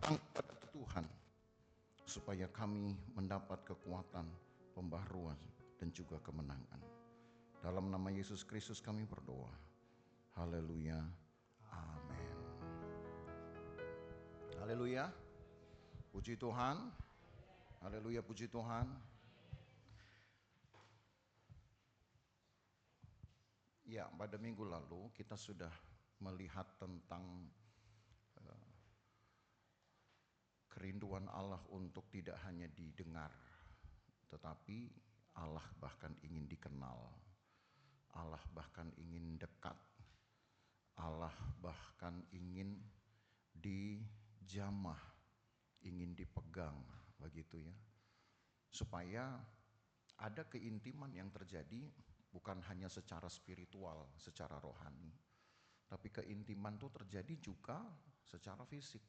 datang kepada Tuhan supaya kami mendapat kekuatan, pembaharuan, dan juga kemenangan. Dalam nama Yesus Kristus kami berdoa. Haleluya. Amin. Haleluya. Puji Tuhan. Haleluya, puji Tuhan. Ya, pada minggu lalu kita sudah melihat tentang kerinduan Allah untuk tidak hanya didengar, tetapi Allah bahkan ingin dikenal. Allah bahkan ingin dekat. Allah bahkan ingin dijamah, ingin dipegang, begitu ya. Supaya ada keintiman yang terjadi bukan hanya secara spiritual, secara rohani, tapi keintiman itu terjadi juga secara fisik.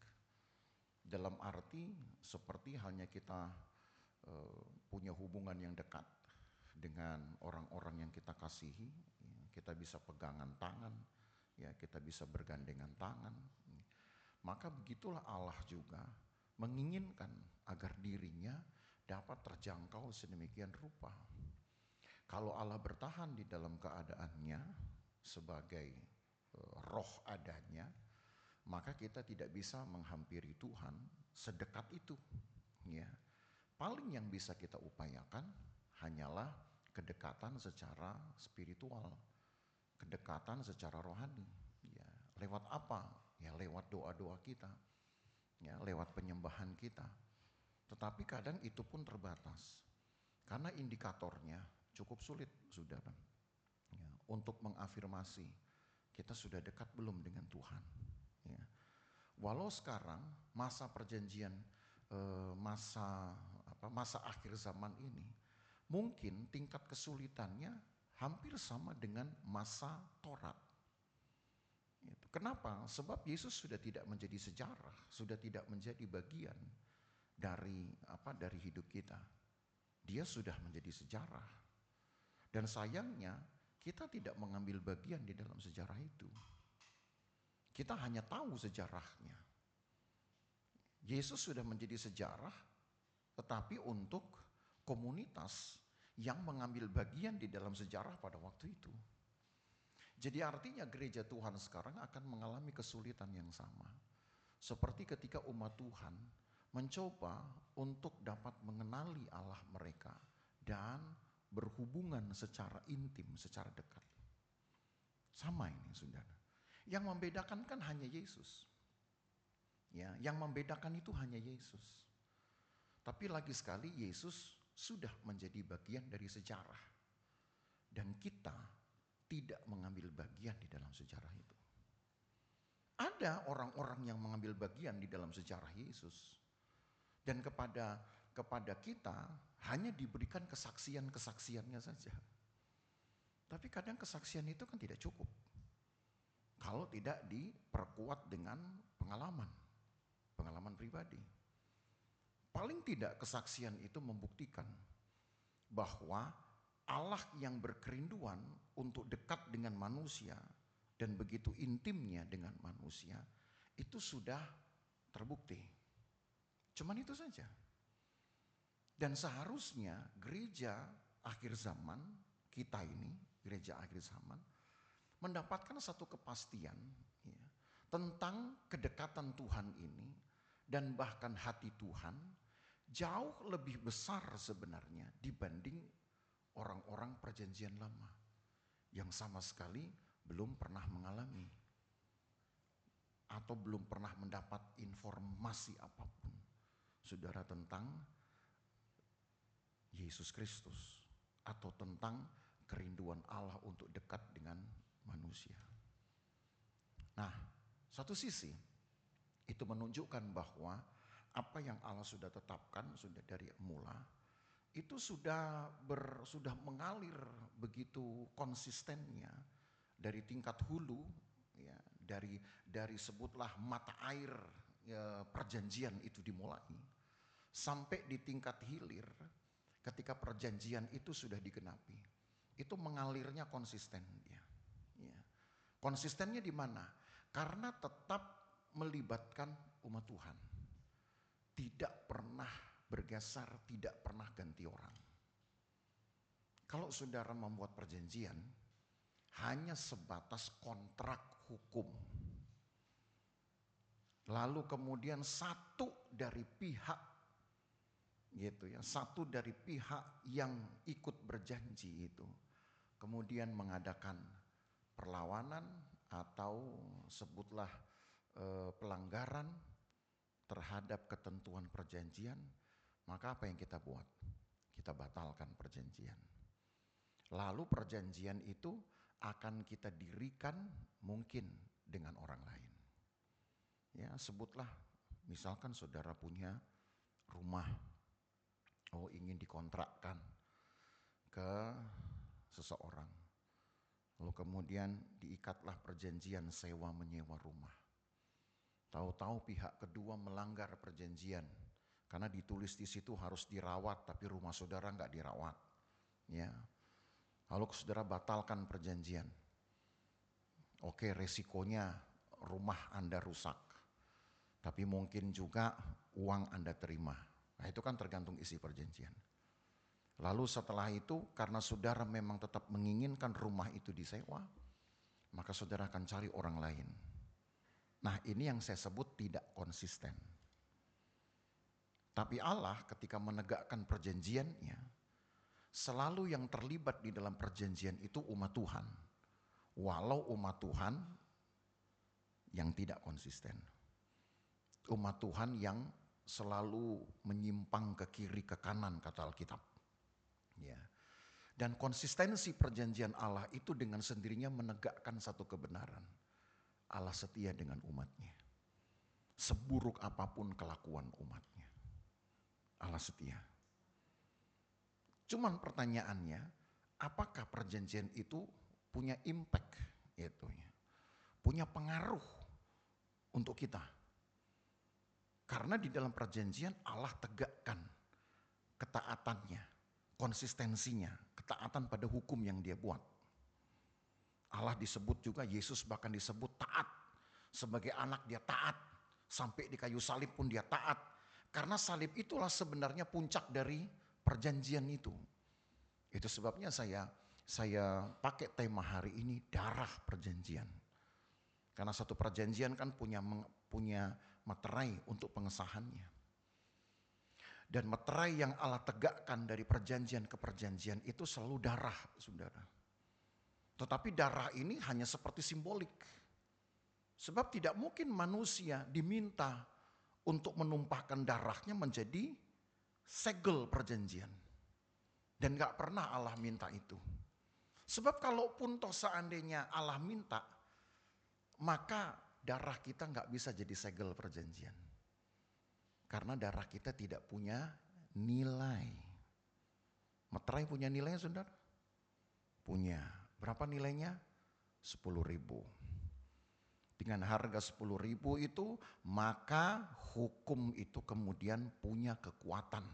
Dalam arti seperti halnya kita punya hubungan yang dekat dengan orang-orang yang kita kasihi, kita bisa pegangan tangan, ya kita bisa bergandengan tangan. Maka begitulah Allah juga menginginkan agar dirinya dapat terjangkau sedemikian rupa. Kalau Allah bertahan di dalam keadaannya sebagai roh adanya, maka kita tidak bisa menghampiri Tuhan sedekat itu. Ya, paling yang bisa kita upayakan hanyalah kedekatan secara spiritual, kedekatan secara rohani. Ya, lewat apa? Ya, lewat doa-doa kita, ya, lewat penyembahan kita. Tetapi kadang itu pun terbatas, karena indikatornya cukup sulit, saudara. Ya, untuk mengafirmasi kita sudah dekat belum dengan Tuhan. Ya. Walau sekarang masa perjanjian, masa akhir zaman ini, mungkin tingkat kesulitannya hampir sama dengan masa Taurat. Kenapa? Sebab Yesus sudah tidak menjadi sejarah, sudah tidak menjadi bagian dari hidup kita. Dia sudah menjadi sejarah. Dan sayangnya kita tidak mengambil bagian di dalam sejarah itu. Kita hanya tahu sejarahnya. Yesus sudah menjadi sejarah, tetapi untuk komunitas yang mengambil bagian di dalam sejarah pada waktu itu. Jadi artinya gereja Tuhan sekarang akan mengalami kesulitan yang sama. Seperti ketika umat Tuhan mencoba untuk dapat mengenali Allah mereka dan berhubungan secara intim, secara dekat. Sama ini, saudara. Yang membedakan kan hanya Yesus. Ya, yang membedakan itu hanya Yesus. Tapi lagi sekali Yesus sudah menjadi bagian dari sejarah. Dan kita tidak mengambil bagian di dalam sejarah itu. Ada orang-orang yang mengambil bagian di dalam sejarah Yesus. Dan kepada kita hanya diberikan kesaksian-kesaksiannya saja. Tapi kadang kesaksian itu kan tidak cukup kalau tidak diperkuat dengan pengalaman pribadi. Paling tidak kesaksian itu membuktikan bahwa Allah yang berkerinduan untuk dekat dengan manusia dan begitu intimnya dengan manusia itu sudah terbukti. Cuman itu saja. Dan seharusnya gereja akhir zaman kita ini, gereja akhir zaman, mendapatkan satu kepastian ya, tentang kedekatan Tuhan ini dan bahkan hati Tuhan jauh lebih besar sebenarnya dibanding orang-orang perjanjian lama yang sama sekali belum pernah mengalami atau belum pernah mendapat informasi apapun, saudara, tentang Yesus Kristus atau tentang kerinduan Allah untuk dekat dengan manusia. Nah, satu sisi itu menunjukkan bahwa apa yang Allah sudah tetapkan sudah dari mula itu sudah mengalir begitu konsistennya dari tingkat hulu ya, dari sebutlah mata air ya, perjanjian itu dimulai sampai di tingkat hilir ketika perjanjian itu sudah digenapi. Itu mengalirnya konsisten dia. Ya. Konsistennya di mana? Karena tetap melibatkan umat Tuhan. tidak pernah bergeser, tidak pernah ganti orang. Kalau saudara membuat perjanjian, hanya sebatas kontrak hukum. Lalu kemudian satu dari pihak gitu ya, satu dari pihak yang ikut berjanji itu kemudian mengadakan perlawanan atau sebutlah pelanggaran terhadap ketentuan perjanjian, maka apa yang kita buat? Kita batalkan perjanjian. Lalu perjanjian itu akan kita dirikan mungkin dengan orang lain. Ya, sebutlah misalkan saudara punya rumah, ingin dikontrakkan ke seseorang. Lalu kemudian diikatlah perjanjian sewa menyewa rumah. Tahu-tahu pihak kedua melanggar perjanjian karena ditulis di situ harus dirawat, tapi rumah saudara nggak dirawat. Ya, lalu saudara batalkan perjanjian. Oke, resikonya rumah Anda rusak, tapi mungkin juga uang Anda terima. Nah, itu kan tergantung isi perjanjian. Lalu setelah itu karena saudara memang tetap menginginkan rumah itu disewa, maka saudara akan cari orang lain. Nah, ini yang saya sebut tidak konsisten. Tapi Allah ketika menegakkan perjanjiannya, selalu yang terlibat di dalam perjanjian itu umat Tuhan. Walau umat Tuhan yang tidak konsisten. Umat Tuhan yang selalu menyimpang ke kiri ke kanan kata Alkitab. Ya. Dan konsistensi perjanjian Allah itu dengan sendirinya menegakkan satu kebenaran. Allah setia dengan umatnya. Seburuk apapun kelakuan umatnya, Allah setia. Cuman pertanyaannya, apakah perjanjian itu punya impact, punya pengaruh untuk kita? Karena di dalam perjanjian Allah tegakkan ketaatannya, konsistensinya, ketaatan pada hukum yang dia buat. Allah disebut juga, Yesus bahkan disebut taat. Sebagai anak dia taat. Sampai di kayu salib pun dia taat. Karena salib itulah sebenarnya puncak dari perjanjian itu. Itu sebabnya saya pakai tema hari ini darah perjanjian. Karena satu perjanjian kan punya materai untuk pengesahannya. Dan materai yang Allah tegakkan dari perjanjian ke perjanjian itu selalu darah, saudara. Tetapi darah ini hanya seperti simbolik. Sebab tidak mungkin manusia diminta untuk menumpahkan darahnya menjadi segel perjanjian. Dan gak pernah Allah minta itu. Sebab kalaupun toh seandainya Allah minta, maka darah kita gak bisa jadi segel perjanjian. Karena darah kita tidak punya nilai. Materai punya nilai, saudara? Punya. Berapa nilainya? 10.000. Dengan harga 10.000 itu, maka hukum itu kemudian punya kekuatan.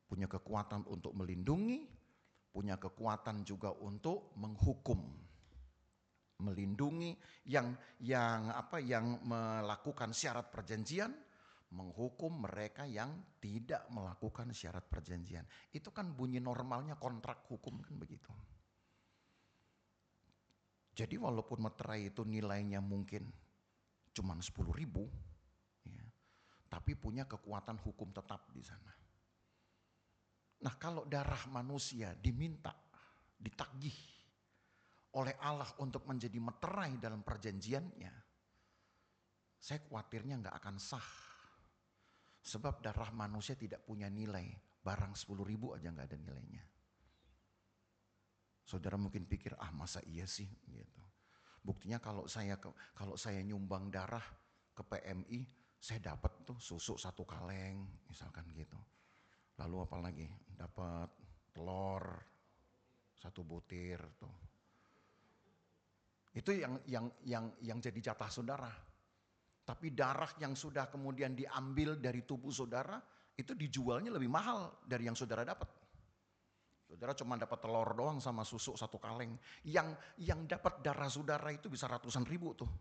Punya kekuatan untuk melindungi, punya kekuatan juga untuk menghukum. Melindungi yang melakukan syarat perjanjian, menghukum mereka yang tidak melakukan syarat perjanjian. Itu kan bunyi normalnya kontrak hukum kan begitu. Jadi walaupun materai itu nilainya mungkin cuma 10.000, ya, tapi punya kekuatan hukum tetap di sana. Nah, kalau darah manusia diminta, ditagih oleh Allah untuk menjadi materai dalam perjanjiannya, saya khawatirnya nggak akan sah. Sebab darah manusia tidak punya nilai, barang 10.000 aja nggak ada nilainya. Saudara mungkin pikir, masa iya sih gitu. Buktinya kalau saya nyumbang darah ke PMI, saya dapat tuh susu 1 kaleng misalkan gitu. Lalu apa lagi? Dapat telur 1 butir tuh. Itu yang jadi jatah saudara. Tapi darah yang sudah kemudian diambil dari tubuh saudara, itu dijualnya lebih mahal dari yang saudara dapat. Saudara cuma dapat telur doang sama susu 1 kaleng. Yang dapat darah saudara itu bisa ratusan ribu tuh.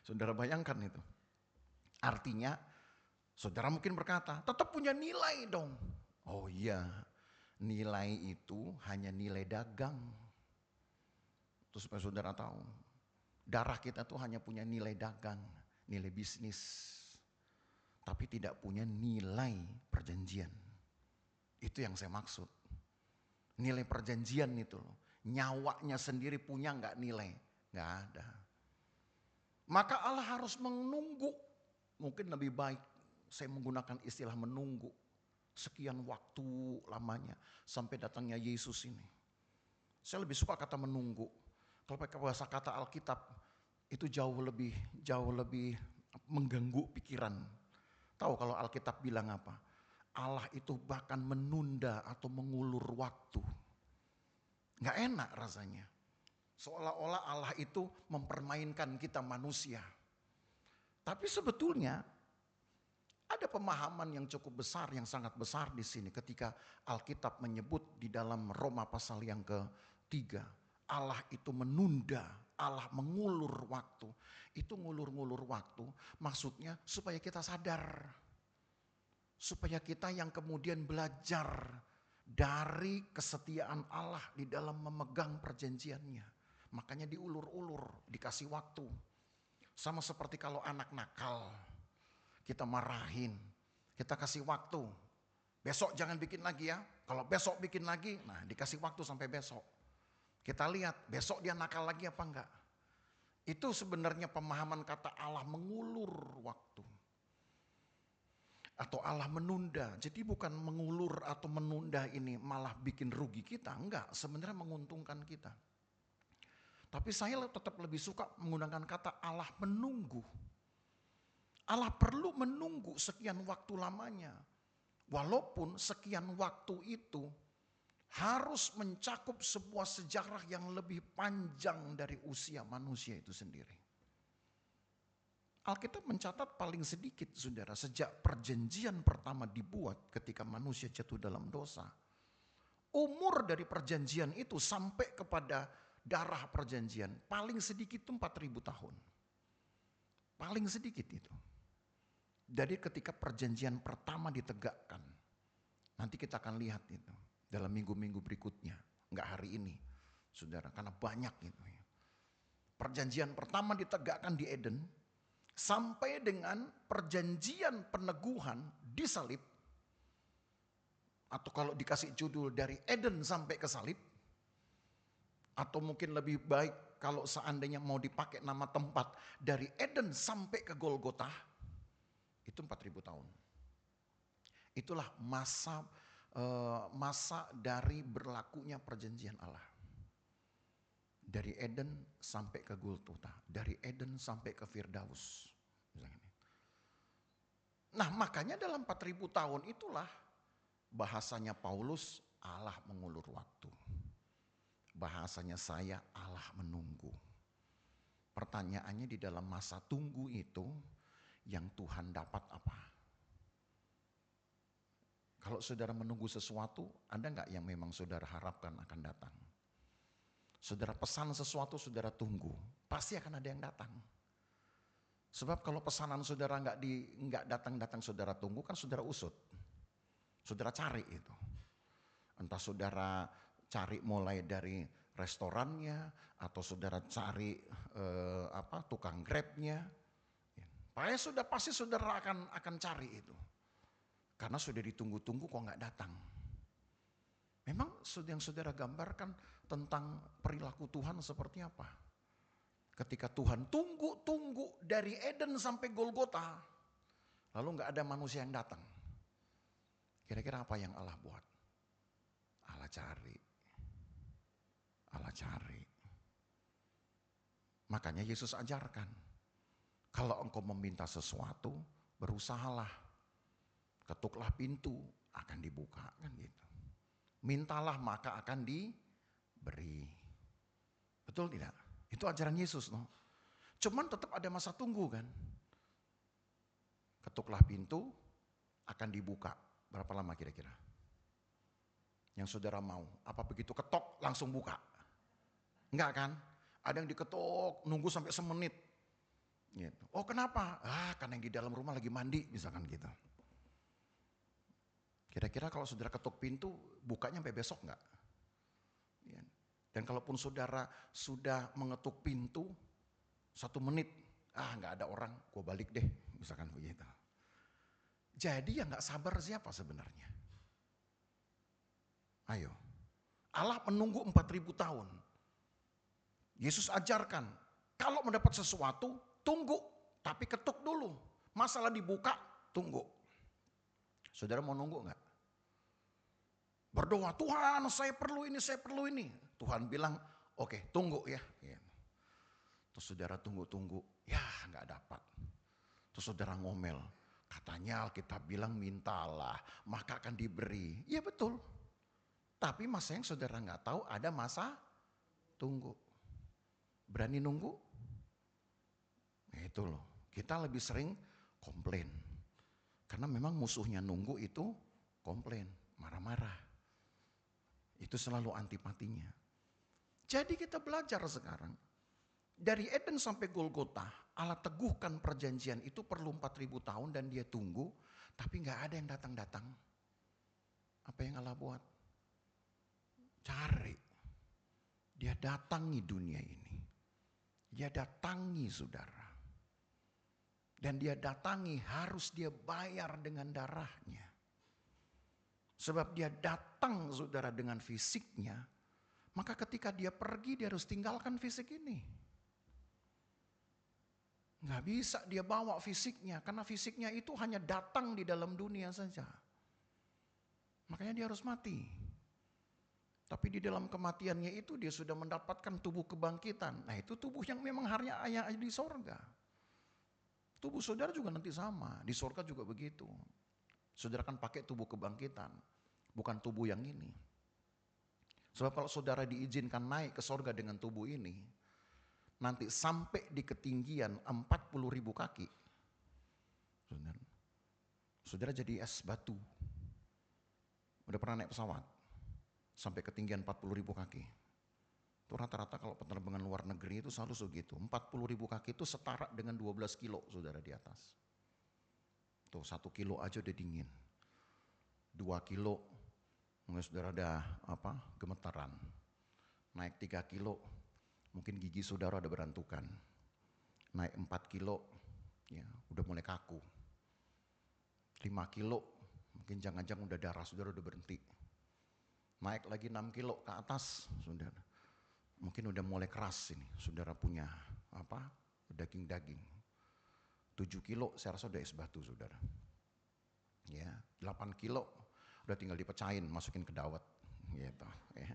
Saudara bayangkan itu. Artinya, saudara mungkin berkata, tetap punya nilai dong. Oh iya, nilai itu hanya nilai dagang. Itu supaya saudara tahu. Darah kita tuh hanya punya nilai dagang, nilai bisnis. Tapi tidak punya nilai perjanjian. Itu yang saya maksud. Nilai perjanjian itu loh. Nyawanya sendiri punya nggak nilai? Nggak ada. Maka Allah harus menunggu. Mungkin lebih baik saya menggunakan istilah menunggu. Sekian waktu lamanya sampai datangnya Yesus ini. Saya lebih suka kata menunggu. Kalau pakai bahasa kata Alkitab itu jauh lebih mengganggu pikiran. Tahu kalau Alkitab bilang apa? Allah itu bahkan menunda atau mengulur waktu. Nggak enak rasanya. Seolah-olah Allah itu mempermainkan kita manusia. Tapi sebetulnya ada pemahaman yang cukup besar, yang sangat besar di sini ketika Alkitab menyebut di dalam Roma pasal yang ke-3. Allah itu menunda, Allah mengulur waktu. Itu ngulur-ngulur waktu maksudnya supaya kita sadar. Supaya kita yang kemudian belajar dari kesetiaan Allah di dalam memegang perjanjiannya. Makanya diulur-ulur, dikasih waktu. Sama seperti kalau anak nakal, kita marahin, kita kasih waktu. Besok jangan bikin lagi ya, kalau besok bikin lagi, nah dikasih waktu sampai besok. Kita lihat besok dia nakal lagi apa enggak. Itu sebenarnya pemahaman kata Allah mengulur waktu. Atau Allah menunda, jadi bukan mengulur atau menunda ini malah bikin rugi kita, enggak, sebenarnya menguntungkan kita. Tapi saya tetap lebih suka menggunakan kata Allah menunggu. Allah perlu menunggu sekian waktu lamanya. Walaupun sekian waktu itu harus mencakup sebuah sejarah yang lebih panjang dari usia manusia itu sendiri. Alkitab mencatat paling sedikit saudara, sejak perjanjian pertama dibuat ketika manusia jatuh dalam dosa. Umur dari perjanjian itu sampai kepada darah perjanjian paling sedikit itu 4.000 tahun. Paling sedikit itu. Jadi ketika perjanjian pertama ditegakkan, nanti kita akan lihat itu dalam minggu-minggu berikutnya, enggak hari ini, saudara, karena banyak itu. Perjanjian pertama ditegakkan di Eden, sampai dengan perjanjian peneguhan di salib, atau kalau dikasih judul dari Eden sampai ke salib, atau mungkin lebih baik kalau seandainya mau dipakai nama tempat dari Eden sampai ke Golgota, itu 4.000 tahun. Itulah masa dari berlakunya perjanjian Allah. Dari Eden sampai ke Golgota, dari Eden sampai ke Firdaus. Nah makanya dalam 4.000 tahun itulah bahasanya Paulus Allah mengulur waktu. Bahasanya saya Allah menunggu. Pertanyaannya di dalam masa tunggu itu yang Tuhan dapat apa? Kalau saudara menunggu sesuatu, ada nggak yang memang saudara harapkan akan datang? Saudara pesan sesuatu, saudara tunggu, pasti akan ada yang datang. Sebab kalau pesanan saudara nggak datang-datang saudara tunggu, kan saudara usut. Saudara cari itu. Entah saudara cari mulai dari restorannya, atau saudara cari tukang grabnya. Pasti saudara akan cari itu. Karena sudah ditunggu-tunggu kok nggak datang. Memang yang saudara gambarkan tentang perilaku Tuhan seperti apa? Ketika Tuhan tunggu dari Eden sampai Golgota, lalu nggak ada manusia yang datang. Kira-kira apa yang Allah buat? Allah cari. Makanya Yesus ajarkan, kalau engkau meminta sesuatu, berusahalah. Ketuklah pintu, akan dibuka, kan gitu. Mintalah maka akan diberi. Betul tidak? Itu ajaran Yesus, no? Cuman tetap ada masa tunggu kan. Ketuklah pintu, akan dibuka. Berapa lama kira-kira? Yang saudara mau, apa begitu ketok langsung buka? Enggak kan? Ada yang diketok, nunggu sampai semenit. Gitu. Oh kenapa? Karena yang di dalam rumah lagi mandi, misalkan gitu. Kira-kira kalau saudara ketuk pintu, bukanya sampai besok enggak? Ya. Dan kalaupun saudara sudah mengetuk pintu, 1 menit, enggak ada orang, gue balik deh, misalkan begitu. Jadi yang enggak sabar siapa sebenarnya? Ayo, Allah menunggu 4.000 tahun. Yesus ajarkan, kalau mendapat sesuatu, tunggu, tapi ketuk dulu. Masalah dibuka, tunggu. Saudara mau nunggu enggak? Berdoa, Tuhan saya perlu ini, saya perlu ini. Tuhan bilang, oke, tunggu ya. Terus saudara tunggu-tunggu, ya nggak dapat. Terus saudara ngomel, katanya Alkitab bilang mintalah, maka akan diberi. Ya betul. Tapi masa yang saudara nggak tahu ada masa tunggu. Berani nunggu? Itu loh, kita lebih sering komplain. Karena memang musuhnya nunggu itu komplain, marah-marah. Itu selalu antipatinya. Jadi kita belajar sekarang. Dari Eden sampai Golgota, Allah teguhkan perjanjian itu perlu 4.000 tahun dan dia tunggu. Tapi gak ada yang datang-datang. Apa yang Allah buat? Cari. Dia datangi dunia ini. Dia datangi saudara. Dan dia datangi harus dia bayar dengan darahnya. Sebab dia datang saudara dengan fisiknya, maka ketika dia pergi dia harus tinggalkan fisik ini. Nggak bisa dia bawa fisiknya, karena fisiknya itu hanya datang di dalam dunia saja. Makanya dia harus mati. Tapi di dalam kematiannya itu dia sudah mendapatkan tubuh kebangkitan. Nah itu tubuh yang memang hanya di sorga. Tubuh saudara juga nanti sama, di sorga juga begitu. Saudara kan pakai tubuh kebangkitan, bukan tubuh yang ini. Sebab kalau saudara diizinkan naik ke sorga dengan tubuh ini, nanti sampai di ketinggian 40.000 kaki, saudara jadi es batu. Udah pernah naik pesawat? Sampai ketinggian 40.000 kaki. Itu rata-rata kalau penerbangan luar negeri itu selalu segitu. 40.000 kaki itu setara dengan 12 kilo saudara di atas. Tuh 1 kilo aja udah dingin. 2 kilo, mungkin saudara ada gemetaran. Naik 3 kilo, mungkin gigi saudara ada berantukan. Naik 4 kilo, ya udah mulai kaku. 5 kilo, mungkin jangan-jangan udah darah saudara udah berhenti. Naik lagi 6 kilo ke atas, saudara. Mungkin udah mulai keras ini, saudara punya daging-daging. 7 kilo saya rasa udah es batu saudara. Ya, 8 kilo udah tinggal dipecahin, masukin ke dawet. Gitu, ya.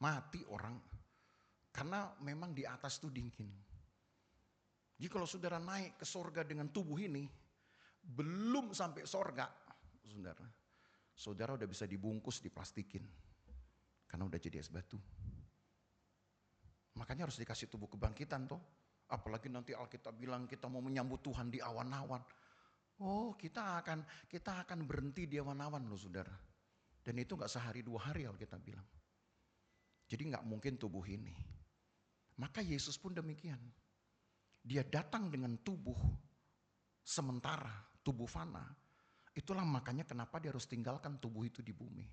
Mati orang, karena memang di atas itu dingin. Jadi kalau saudara naik ke sorga dengan tubuh ini, belum sampai sorga, saudara udah bisa dibungkus, diplastikin. Karena udah jadi es batu. Makanya harus dikasih tubuh kebangkitan toh. Apalagi nanti Alkitab bilang kita mau menyambut Tuhan di awan-awan. Oh kita akan berhenti di awan-awan loh saudara. Dan itu gak sehari 2 hari Alkitab bilang. Jadi gak mungkin tubuh ini. Maka Yesus pun demikian. Dia datang dengan tubuh sementara, tubuh fana. Itulah makanya kenapa dia harus tinggalkan tubuh itu di bumi.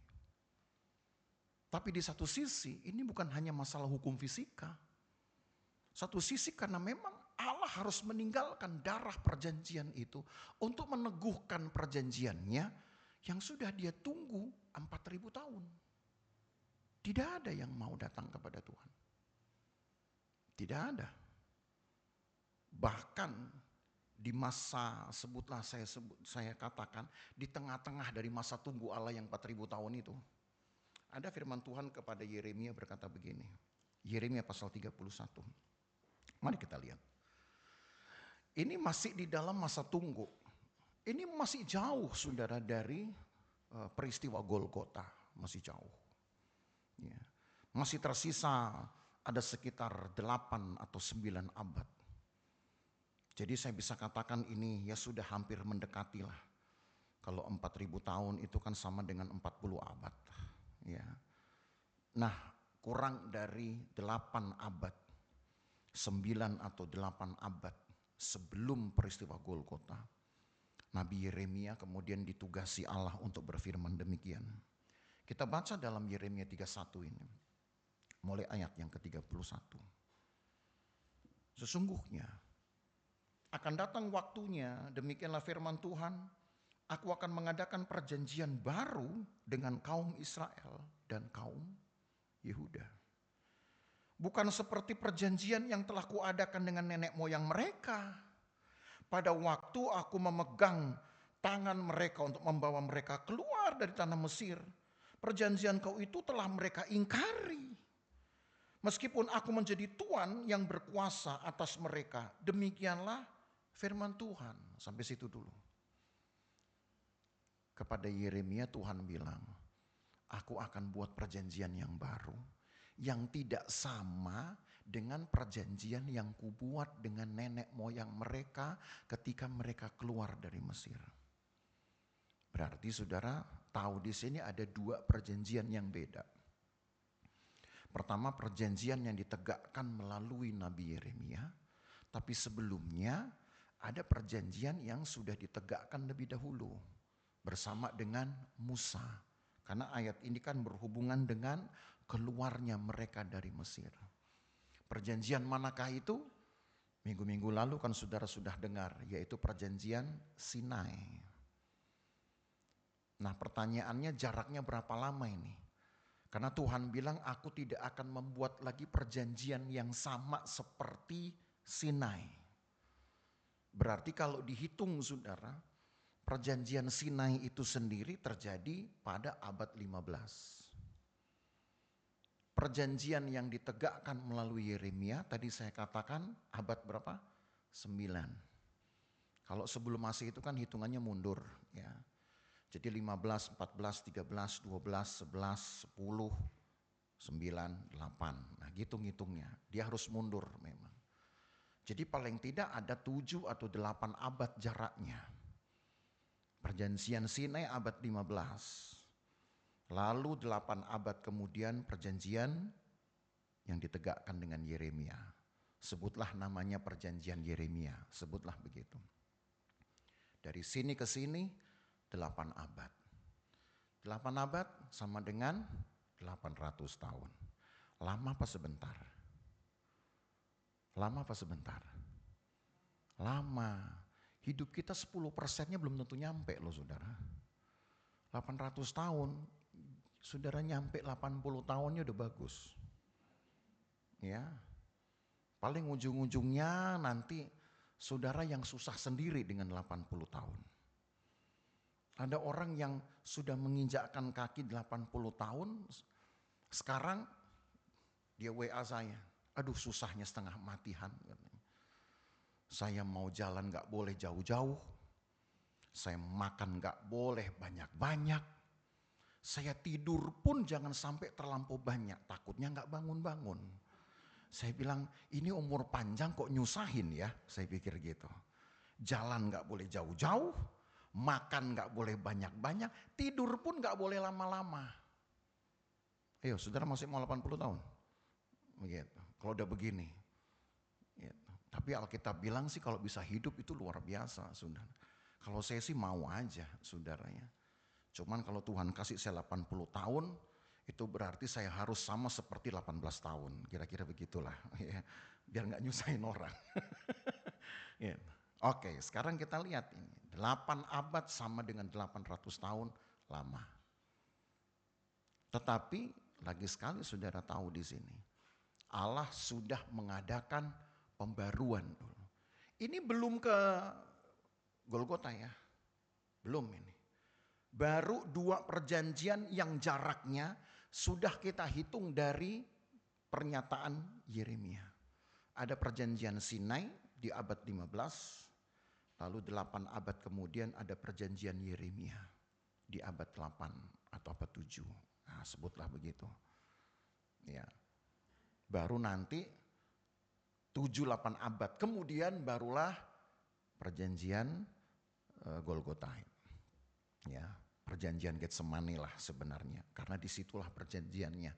Tapi di satu sisi ini bukan hanya masalah hukum fisika. Satu sisi karena memang Allah harus meninggalkan darah perjanjian itu untuk meneguhkan perjanjiannya yang sudah dia tunggu 4.000 tahun. Tidak ada yang mau datang kepada Tuhan. Tidak ada. Bahkan di masa saya katakan di tengah-tengah dari masa tunggu Allah yang 4.000 tahun itu. Ada firman Tuhan kepada Yeremia berkata begini. Yeremia pasal 31. Mari kita lihat. Ini masih di dalam masa tunggu. Ini masih jauh saudara dari peristiwa Golgota. Masih jauh. Ya. Masih tersisa ada sekitar 8 atau 9 abad. Jadi saya bisa katakan ini ya sudah hampir mendekati lah. Kalau 4.000 tahun itu kan sama dengan 40 abad. Ya. Nah kurang dari 8 abad. 9 atau 8 abad sebelum peristiwa Golgota, Nabi Yeremia kemudian ditugasi Allah untuk berfirman demikian. Kita baca dalam Yeremia 31 ini, mulai ayat yang ke-31. Sesungguhnya akan datang waktunya, demikianlah firman Tuhan, aku akan mengadakan perjanjian baru dengan kaum Israel dan kaum Yehuda. Bukan seperti perjanjian yang telah kuadakan dengan nenek moyang mereka. Pada waktu aku memegang tangan mereka untuk membawa mereka keluar dari tanah Mesir. Perjanjian kau itu telah mereka ingkari. Meskipun aku menjadi Tuhan yang berkuasa atas mereka. Demikianlah firman Tuhan. Sampai situ dulu. Kepada Yeremia Tuhan bilang, aku akan buat perjanjian yang baru, yang tidak sama dengan perjanjian yang kubuat dengan nenek moyang mereka ketika mereka keluar dari Mesir. Berarti saudara tahu di sini ada 2 perjanjian yang beda. Pertama, perjanjian yang ditegakkan melalui Nabi Yeremia, tapi sebelumnya ada perjanjian yang sudah ditegakkan lebih dahulu bersama dengan Musa. Karena ayat ini kan berhubungan dengan keluarnya mereka dari Mesir. Perjanjian manakah itu? Minggu-minggu lalu kan saudara sudah dengar, yaitu perjanjian Sinai. Nah, pertanyaannya jaraknya berapa lama ini? Karena Tuhan bilang aku tidak akan membuat lagi perjanjian yang sama seperti Sinai. Berarti kalau dihitung saudara, perjanjian Sinai itu sendiri terjadi pada abad 15. Perjanjian yang ditegakkan melalui Yeremia, tadi saya katakan abad berapa? 9. Kalau sebelum Masehi itu kan hitungannya mundur. Ya. Jadi 15, 14, 13, 12, 11, 10, 9, 8. Nah gitu ngitungnya, dia harus mundur memang. Jadi paling tidak ada 7 atau 8 abad jaraknya. Perjanjian Sinai abad 15. Lalu 8 abad kemudian perjanjian yang ditegakkan dengan Yeremia. Sebutlah namanya perjanjian Yeremia, sebutlah begitu. Dari sini ke sini 8 abad. 8 abad sama dengan 800 tahun. Lama apa sebentar? Lama apa sebentar? Lama. Hidup kita 10%-nya belum tentu nyampe loh saudara. 800 tahun, saudara nyampe 80 tahunnya udah bagus. Ya, paling ujung-ujungnya nanti saudara yang susah sendiri dengan 80 tahun. Ada orang yang sudah menginjakkan kaki 80 tahun, sekarang dia WA saya, aduh susahnya setengah matihan. Saya mau jalan gak boleh jauh-jauh, saya makan gak boleh banyak-banyak, saya tidur pun jangan sampai terlampau banyak, takutnya gak bangun-bangun. Saya bilang ini umur panjang kok nyusahin ya, saya pikir gitu. Jalan gak boleh jauh-jauh, makan gak boleh banyak-banyak, tidur pun gak boleh lama-lama. Ayo saudara masih mau 80 tahun? Begitu. Kalau udah begini. Gitu. Tapi Alkitab bilang sih kalau bisa hidup itu luar biasa saudara. Kalau saya sih mau aja saudaranya. Cuman kalau Tuhan kasih saya 80 tahun, itu berarti saya harus sama seperti 18 tahun. Kira-kira begitulah. Biar gak nyusahin orang. Oke, sekarang kita lihat ini. 8 abad sama dengan 800 tahun lama. Tetapi lagi sekali saudara tahu di sini. Allah sudah mengadakan pembaruan dulu. Ini belum ke Golgota ya. Belum ini. Baru 2 perjanjian yang jaraknya sudah kita hitung dari pernyataan Yeremia. Ada perjanjian Sinai di abad 15, lalu 8 abad kemudian ada perjanjian Yeremia di abad 8 atau abad 7. Nah, sebutlah begitu. Ya. Baru nanti 7-8 abad kemudian barulah perjanjian Golgota. Ya, perjanjian Getsemani lah sebenarnya, karena disitulah perjanjiannya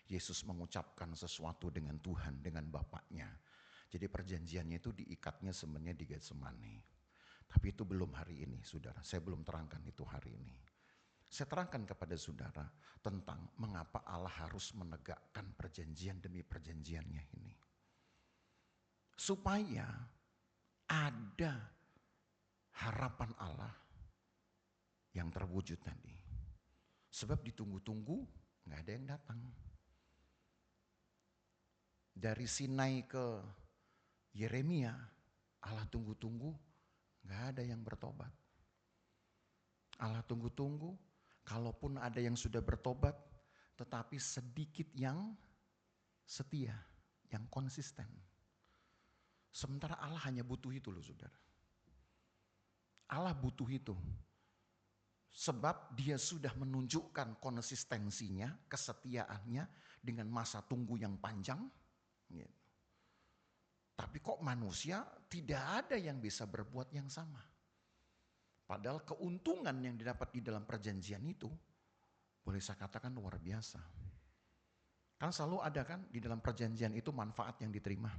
Yesus mengucapkan sesuatu dengan Tuhan, dengan Bapaknya. Jadi perjanjiannya itu diikatnya sebenarnya di Getsemani. Tapi itu belum hari ini, saudara. Saya belum terangkan itu hari ini. Saya terangkan kepada saudara tentang mengapa Allah harus menegakkan perjanjian demi perjanjiannya ini. Supaya ada harapan Allah yang terwujud tadi. Sebab ditunggu-tunggu gak ada yang datang. Dari Sinai ke Yeremia, Allah tunggu-tunggu gak ada yang bertobat. Allah tunggu-tunggu, kalaupun ada yang sudah bertobat, tetapi sedikit yang setia, yang konsisten. Sementara Allah hanya butuh itu loh saudara. Allah butuh itu. Sebab dia sudah menunjukkan konsistensinya, kesetiaannya dengan masa tunggu yang panjang. Gitu. Tapi kok manusia tidak ada yang bisa berbuat yang sama. Padahal keuntungan yang didapat di dalam perjanjian itu, boleh saya katakan luar biasa. Kan selalu ada kan di dalam perjanjian itu manfaat yang diterima.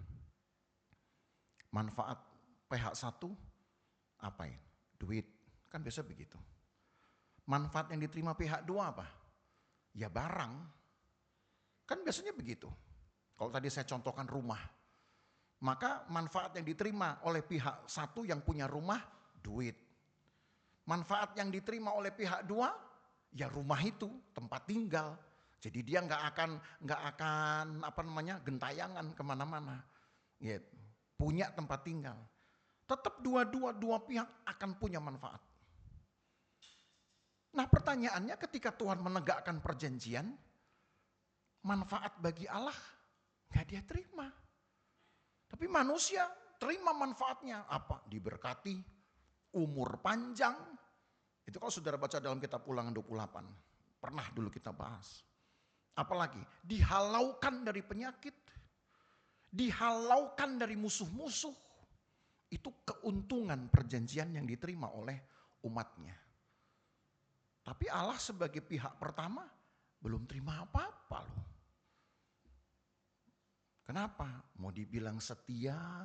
Manfaat pihak satu, apa ya? Duit, kan biasa begitu. Manfaat yang diterima pihak dua apa? Ya barang. Kan biasanya begitu. Kalau tadi saya contohkan rumah. Maka manfaat yang diterima oleh pihak satu yang punya rumah, duit. Manfaat yang diterima oleh pihak dua, ya rumah itu, tempat tinggal. Jadi dia nggak akan gentayangan kemana-mana. Ya, punya tempat tinggal. Tetap dua pihak akan punya manfaat. Nah pertanyaannya ketika Tuhan menegakkan perjanjian, manfaat bagi Allah gak dia terima. Tapi manusia terima manfaatnya. Apa? Diberkati, umur panjang. Itu kalau saudara baca dalam kitab Ulangan 28. Pernah dulu kita bahas. Apalagi dihalaukan dari penyakit. Dihalaukan dari musuh-musuh. Itu keuntungan perjanjian yang diterima oleh umatnya. Tapi Allah sebagai pihak pertama belum terima apa-apa loh. Kenapa? Mau dibilang setia,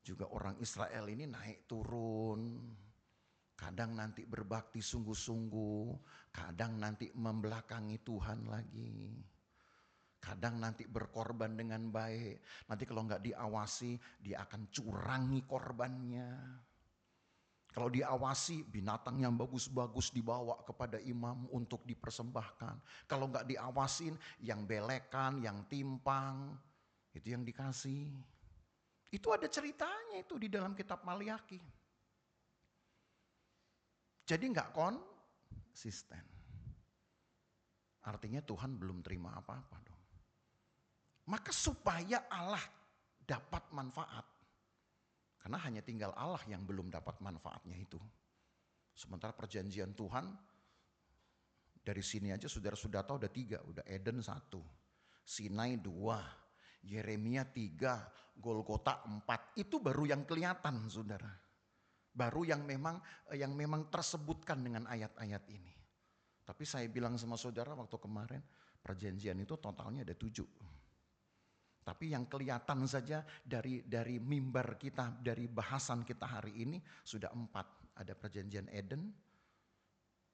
juga orang Israel ini naik turun. Kadang nanti berbakti sungguh-sungguh, kadang nanti membelakangi Tuhan lagi. Kadang nanti berkorban dengan baik, nanti kalau nggak diawasi dia akan curangi korbannya. Kalau diawasi binatang yang bagus-bagus dibawa kepada imam untuk dipersembahkan. Kalau nggak diawasin yang belekan, yang timpang, itu yang dikasih. Itu ada ceritanya itu di dalam kitab Maliaki. Jadi nggak konsisten. Artinya Tuhan belum terima apa-apa dong. Maka supaya Allah dapat manfaat. Karena hanya tinggal Allah yang belum dapat manfaatnya itu. Sementara perjanjian Tuhan, dari sini aja saudara sudah tahu ada 3. Udah Eden 1, Sinai 2, Yeremia 3, Golgota 4. Itu baru yang kelihatan saudara. Baru yang memang tersebutkan dengan ayat-ayat ini. Tapi saya bilang sama saudara waktu kemarin, perjanjian itu totalnya ada 7. Tapi yang kelihatan saja dari mimbar kita, dari bahasan kita hari ini sudah 4. Ada perjanjian Eden,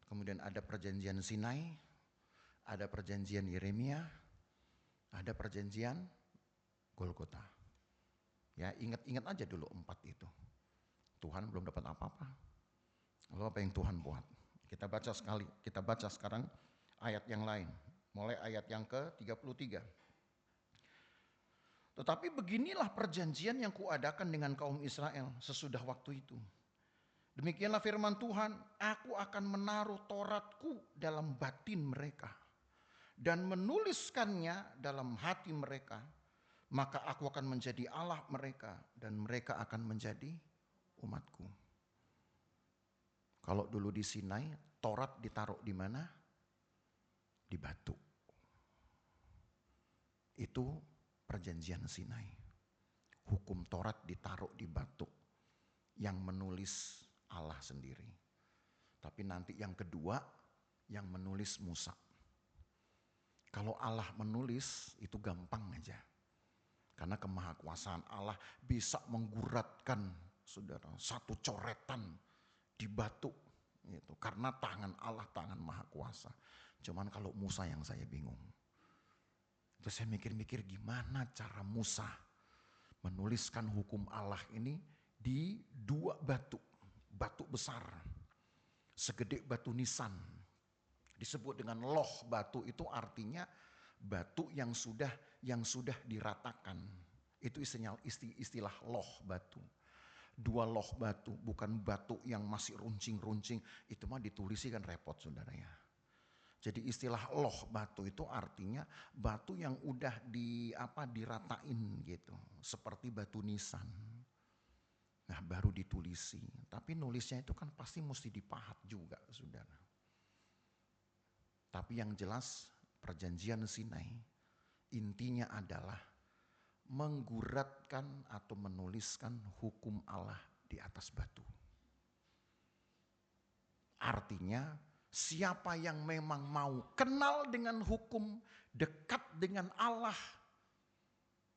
kemudian ada perjanjian Sinai, ada perjanjian Yeremia, ada perjanjian Golgota. Ya ingat-ingat aja dulu 4 itu. Tuhan belum dapat apa-apa. Lalu apa yang Tuhan buat? Kita baca sekarang ayat yang lain. Mulai ayat yang ke-33. Tetapi beginilah perjanjian yang kuadakan dengan kaum Israel sesudah waktu itu. Demikianlah firman Tuhan, aku akan menaruh Tauratku dalam batin mereka dan menuliskannya dalam hati mereka. Maka aku akan menjadi Allah mereka dan mereka akan menjadi umatku. Kalau dulu di Sinai, Taurat ditaruh di mana? Di batu. Itu perjanjian Sinai. Hukum Taurat ditaruh di batu. Yang menulis Allah sendiri. Tapi nanti yang kedua, yang menulis Musa. Kalau Allah menulis, itu gampang aja. Karena kemahakuasaan Allah bisa mengguratkan saudara satu coretan di batu. Gitu. Karena tangan Allah tangan maha kuasa. Cuman kalau Musa yang saya bingung. Terus saya mikir-mikir gimana cara Musa menuliskan hukum Allah ini di dua batu. Batu besar. Segede batu nisan. Disebut dengan loh batu itu artinya batu yang sudah diratakan. Itu istilah loh batu. Dua loh batu, bukan batu yang masih runcing-runcing. Itu mah ditulisi kan repot saudara ya. Jadi istilah loh batu itu artinya batu yang udah diratain gitu. Seperti batu nisan. Nah baru ditulisi. Tapi nulisnya itu kan pasti mesti dipahat juga saudara. Tapi yang jelas perjanjian Sinai intinya adalah mengguratkan atau menuliskan hukum Allah di atas batu. Artinya siapa yang memang mau kenal dengan hukum, dekat dengan Allah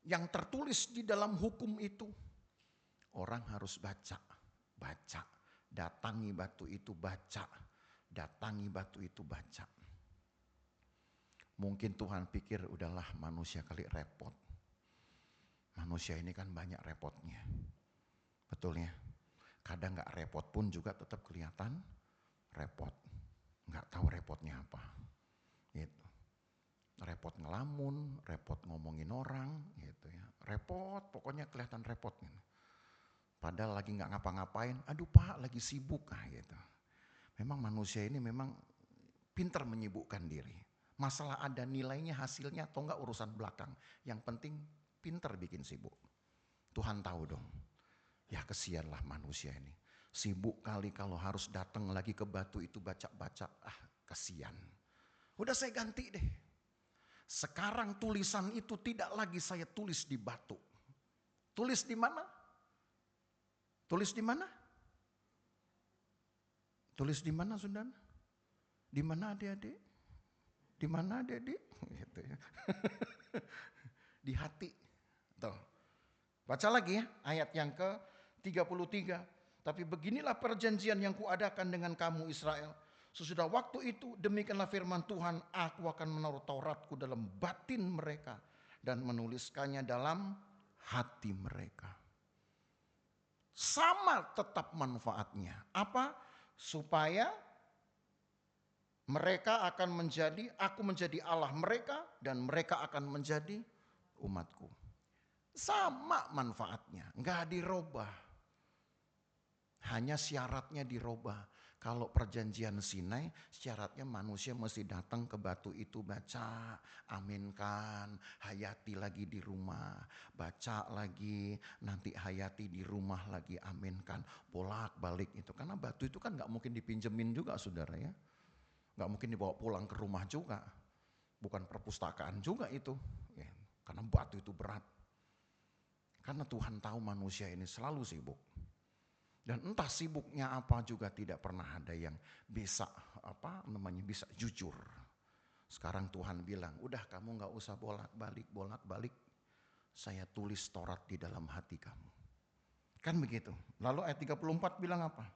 yang tertulis di dalam hukum itu, orang harus baca, datangi batu itu baca, datangi batu itu baca. Mungkin Tuhan pikir udahlah manusia kali repot. Manusia ini kan banyak repotnya. Betul ya? Kadang gak repot pun juga tetap kelihatan repot. Gak tahu repotnya apa. Gitu. Repot ngelamun, repot ngomongin orang gitu ya. Repot, pokoknya kelihatan repot gitu. Padahal lagi gak ngapa-ngapain, aduh Pak lagi sibuk gitu. Memang manusia ini memang pintar menyibukkan diri. Masalah ada nilainya, hasilnya atau enggak urusan belakang. Yang penting pintar bikin sibuk. Tuhan tahu dong. Ya kesianlah manusia ini. Sibuk kali kalau harus datang lagi ke batu itu baca-baca. Kesian. Udah saya ganti deh. Sekarang tulisan itu tidak lagi saya tulis di batu. Tulis di mana? Tulis di mana? Tulis di mana saudara? Di mana adik-adik? Di mana adik-adik? Gitu ya. Di hati. Tuh. Baca lagi ya ayat yang ke-33. Tapi beginilah perjanjian yang kuadakan dengan kamu Israel. Sesudah waktu itu demikianlah firman Tuhan, aku akan menaruh Tauratku dalam batin mereka dan menuliskannya dalam hati mereka. Sama tetap manfaatnya. Apa? Supaya mereka akan menjadi, aku menjadi Allah mereka dan mereka akan menjadi umatku. Sama manfaatnya, enggak dirubah. Hanya syaratnya dirubah. Kalau perjanjian Sinai, syaratnya manusia mesti datang ke batu itu baca, aminkan, hayati lagi di rumah, baca lagi, nanti hayati di rumah lagi, aminkan, bolak-balik itu. Karena batu itu kan enggak mungkin dipinjemin juga saudara ya. Enggak mungkin dibawa pulang ke rumah juga. Bukan perpustakaan juga itu. Ya, karena batu itu berat. Karena Tuhan tahu manusia ini selalu sibuk. Dan entah sibuknya apa juga tidak pernah ada yang bisa bisa jujur. Sekarang Tuhan bilang, udah kamu enggak usah bolak-balik. Saya tulis Taurat di dalam hati kamu. Kan begitu. Lalu ayat 34 bilang apa?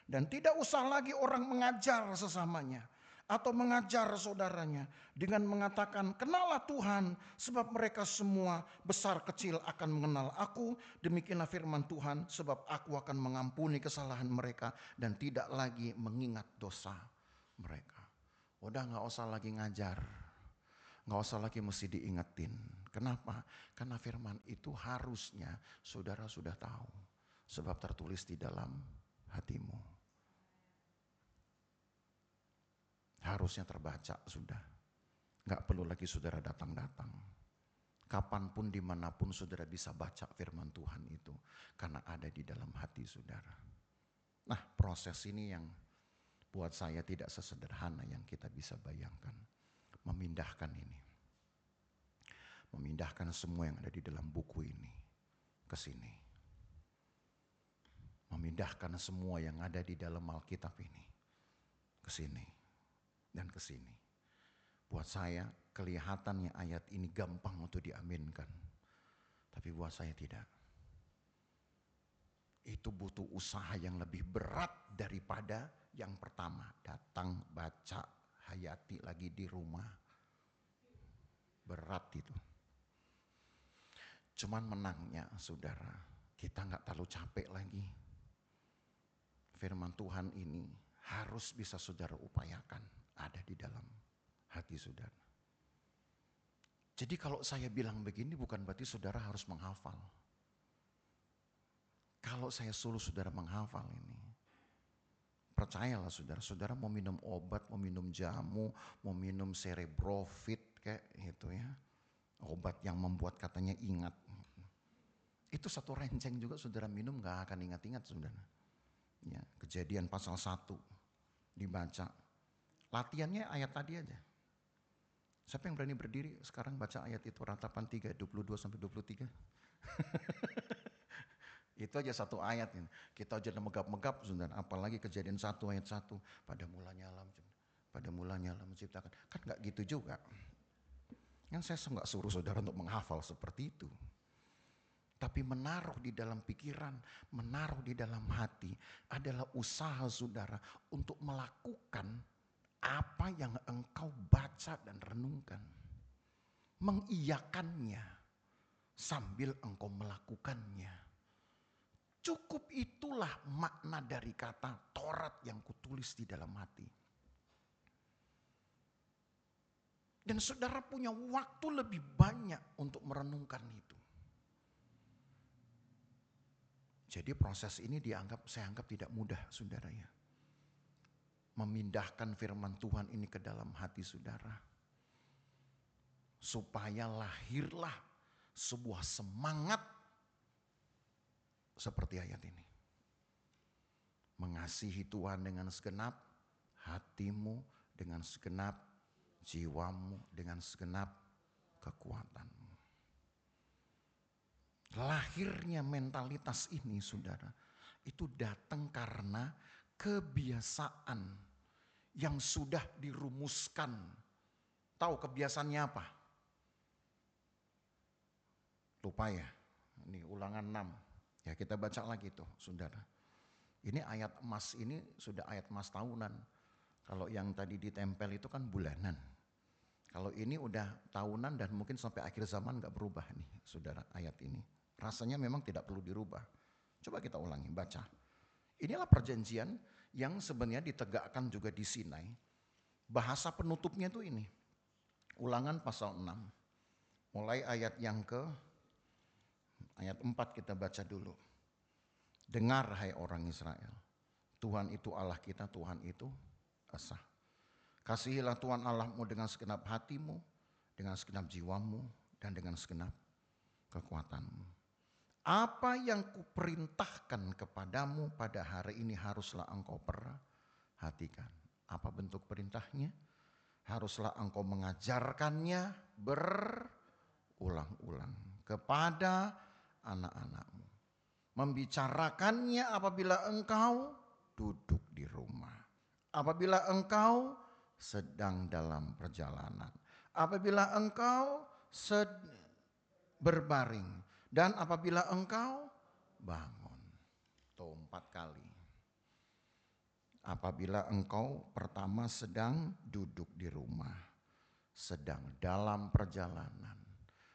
Dan tidak usah lagi orang mengajar sesamanya atau mengajar saudaranya dengan mengatakan kenallah Tuhan sebab mereka semua besar kecil akan mengenal aku. Demikianlah firman Tuhan sebab aku akan mengampuni kesalahan mereka dan tidak lagi mengingat dosa mereka. Udah gak usah lagi ngajar. Gak usah lagi mesti diingetin. Kenapa? Karena firman itu harusnya saudara sudah tahu. Sebab tertulis di dalam hatimu. Harusnya terbaca sudah. Gak perlu lagi saudara datang-datang. Kapanpun dimanapun saudara bisa baca firman Tuhan itu. Karena ada di dalam hati saudara. Nah proses ini yang buat saya tidak sesederhana yang kita bisa bayangkan. Memindahkan ini. Memindahkan semua yang ada di dalam buku ini ke sini. Memindahkan semua yang ada di dalam Alkitab ini ke sini. Dan ke sini. Buat saya kelihatannya ayat ini gampang untuk diaminkan. Tapi buat saya tidak. Itu butuh usaha yang lebih berat daripada yang pertama. Datang, baca, hayati lagi di rumah. Berat itu. Cuman menangnya saudara, kita gak terlalu capek lagi. Firman Tuhan ini harus bisa saudara upayakan ada di dalam hati saudara. Jadi kalau saya bilang begini bukan berarti saudara harus menghafal. Kalau saya suruh saudara menghafal ini, percayalah saudara, saudara mau minum obat, mau minum jamu, mau minum cerebrofit kayak gitu ya. Obat yang membuat katanya ingat. Itu satu renceng juga saudara minum gak akan ingat-ingat saudara. Ya, Kejadian pasal 1 dibaca. Latihannya ayat tadi aja. Siapa yang berani berdiri sekarang baca ayat itu Ratapan 3, 22-23. Itu aja satu ayat ini. Kita aja megap-megap saudara. Apalagi Kejadian 1 ayat 1. Pada mulanya alam menciptakan. Kan gak gitu juga. Yang saya gak suruh saudara untuk menghafal seperti itu. Tapi menaruh di dalam pikiran, menaruh di dalam hati adalah usaha saudara untuk melakukan apa yang engkau baca dan renungkan. Mengiyakannya sambil engkau melakukannya. Cukup itulah makna dari kata Taurat yang kutulis di dalam hati. Dan saudara punya waktu lebih banyak untuk merenungkan itu. Jadi proses ini saya anggap tidak mudah saudara ya. Memindahkan firman Tuhan ini ke dalam hati saudara. Supaya lahirlah sebuah semangat seperti ayat ini. Mengasihi Tuhan dengan segenap hatimu, dengan segenap jiwamu, dengan segenap kekuatanmu. Lahirnya mentalitas ini saudara, itu datang karena kebiasaan yang sudah dirumuskan. Tahu kebiasaannya apa? Lupa ya, ini Ulangan 6. Ya kita baca lagi tuh saudara. Ini ayat emas ini sudah ayat emas tahunan. Kalau yang tadi ditempel itu kan bulanan. Kalau ini udah tahunan dan mungkin sampai akhir zaman gak berubah nih saudara ayat ini. Rasanya memang tidak perlu dirubah. Coba kita ulangi, baca. Inilah perjanjian yang sebenarnya ditegakkan juga di Sinai. Bahasa penutupnya itu ini. Ulangan pasal 6. Mulai ayat yang ayat 4 kita baca dulu. Dengar hai orang Israel. Tuhan itu Allah kita, Tuhan itu esa. Kasihilah Tuhan Allahmu dengan segenap hatimu, dengan segenap jiwamu, dan dengan segenap kekuatanmu. Apa yang kuperintahkan kepadamu pada hari ini haruslah engkau perhatikan. Apa bentuk perintahnya? Haruslah engkau mengajarkannya berulang-ulang kepada anak-anakmu. Membicarakannya apabila engkau duduk di rumah. Apabila engkau sedang dalam perjalanan. Apabila engkau berbaring. Dan apabila engkau bangun. Tuh 4 kali. Apabila engkau pertama sedang duduk di rumah. Sedang dalam perjalanan.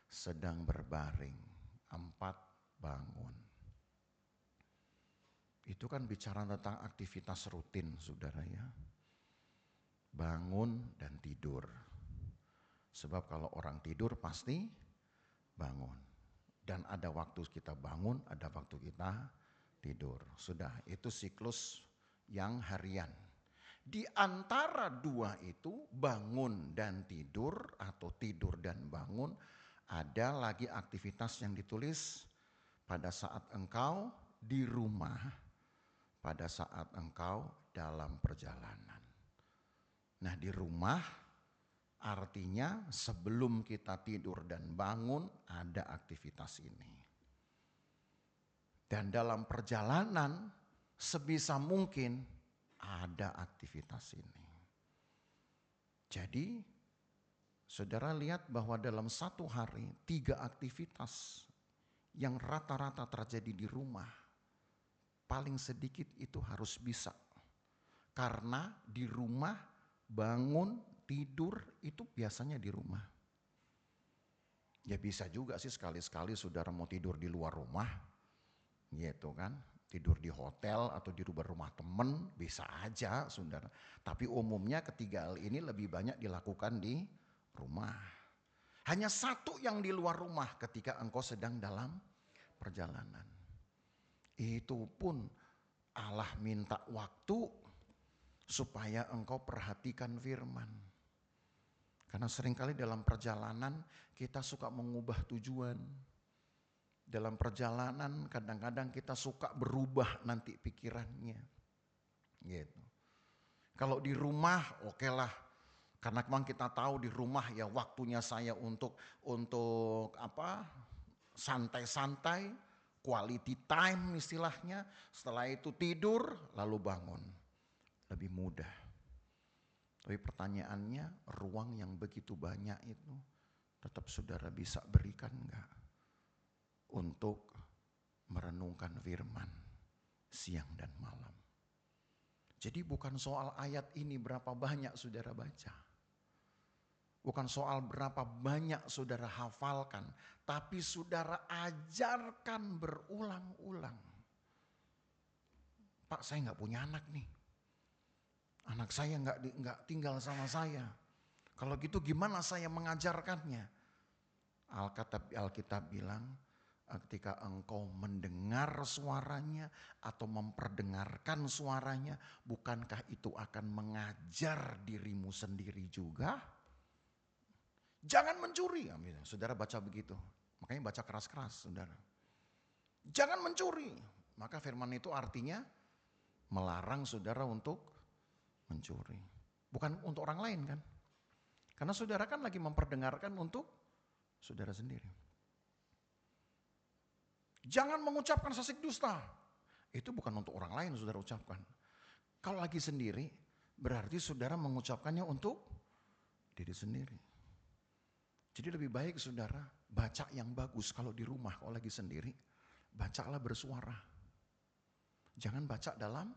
Sedang berbaring. 4 bangun. Itu kan bicara tentang aktivitas rutin saudara ya. Bangun dan tidur. Sebab kalau orang tidur pasti bangun. Dan ada waktu kita bangun, ada waktu kita tidur. Sudah, itu siklus yang harian. Di antara dua itu, bangun dan tidur atau tidur dan bangun, ada lagi aktivitas yang ditulis pada saat engkau di rumah, pada saat engkau dalam perjalanan. Nah, di rumah artinya sebelum kita tidur dan bangun ada aktivitas ini. Dan dalam perjalanan sebisa mungkin ada aktivitas ini. Jadi saudara lihat bahwa dalam satu hari 3 aktivitas yang rata-rata terjadi di rumah, paling sedikit itu harus bisa. Karena di rumah bangun, tidur itu biasanya di rumah. Ya bisa juga sih sekali-sekali saudara mau tidur di luar rumah, gitu kan. Tidur di hotel atau di rumah temen, bisa aja saudara. Tapi umumnya ketiga hal ini lebih banyak dilakukan di rumah. Hanya satu yang di luar rumah ketika engkau sedang dalam perjalanan. Itu pun Allah minta waktu supaya engkau perhatikan firman. Karena seringkali dalam perjalanan kita suka mengubah tujuan. Dalam perjalanan kadang-kadang kita suka berubah nanti pikirannya. Gitu. Kalau di rumah oke lah. Karena memang kita tahu di rumah ya waktunya saya untuk santai-santai, quality time istilahnya. Setelah itu tidur lalu bangun. Lebih mudah. Tapi pertanyaannya, ruang yang begitu banyak itu tetap saudara bisa berikan enggak untuk merenungkan firman siang dan malam. Jadi bukan soal ayat ini berapa banyak saudara baca. Bukan soal berapa banyak saudara hafalkan, tapi saudara ajarkan berulang-ulang. Pak, saya nggak punya anak nih. Anak saya nggak tinggal sama saya. Kalau gitu gimana saya mengajarkannya? Alkitab bilang, ketika engkau mendengar suaranya atau memperdengarkan suaranya, bukankah itu akan mengajar dirimu sendiri juga? Jangan mencuri. Saudara baca begitu. Makanya baca keras-keras saudara. Jangan mencuri. Maka firman itu artinya melarang saudara untuk mencuri. Bukan untuk orang lain kan. Karena saudara kan lagi memperdengarkan untuk saudara sendiri. Jangan mengucapkan sasik dusta. Itu bukan untuk orang lain saudara ucapkan. Kalau lagi sendiri berarti saudara mengucapkannya untuk diri sendiri. Jadi lebih baik saudara baca yang bagus kalau di rumah, kalau lagi sendiri, bacalah bersuara. Jangan baca dalam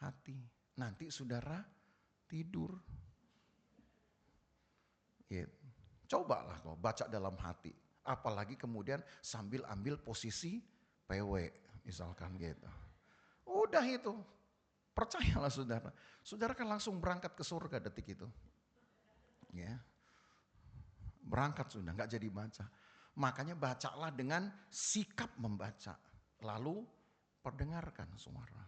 hati. Nanti saudara tidur. Ya, cobalah kau baca dalam hati. Apalagi kemudian sambil ambil posisi PW misalkan gitu. Udah itu, percayalah saudara. Saudara kan langsung berangkat ke surga detik itu. Ya. Berangkat sudah, nggak jadi baca. Makanya bacalah dengan sikap membaca. Lalu perdengarkan suara.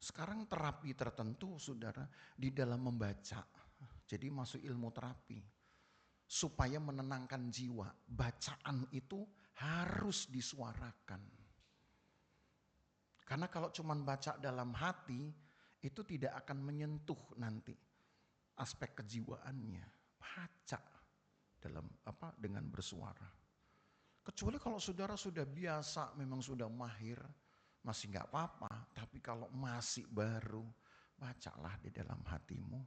Sekarang terapi tertentu saudara di dalam membaca. Jadi masuk ilmu terapi. Supaya menenangkan jiwa. Bacaan itu harus disuarakan. Karena kalau cuma baca dalam hati, itu tidak akan menyentuh nanti aspek kejiwaannya. Baca dengan bersuara. Kecuali kalau saudara sudah biasa, memang sudah mahir, masih nggak apa-apa. Tapi kalau masih baru, bacalah di dalam hatimu.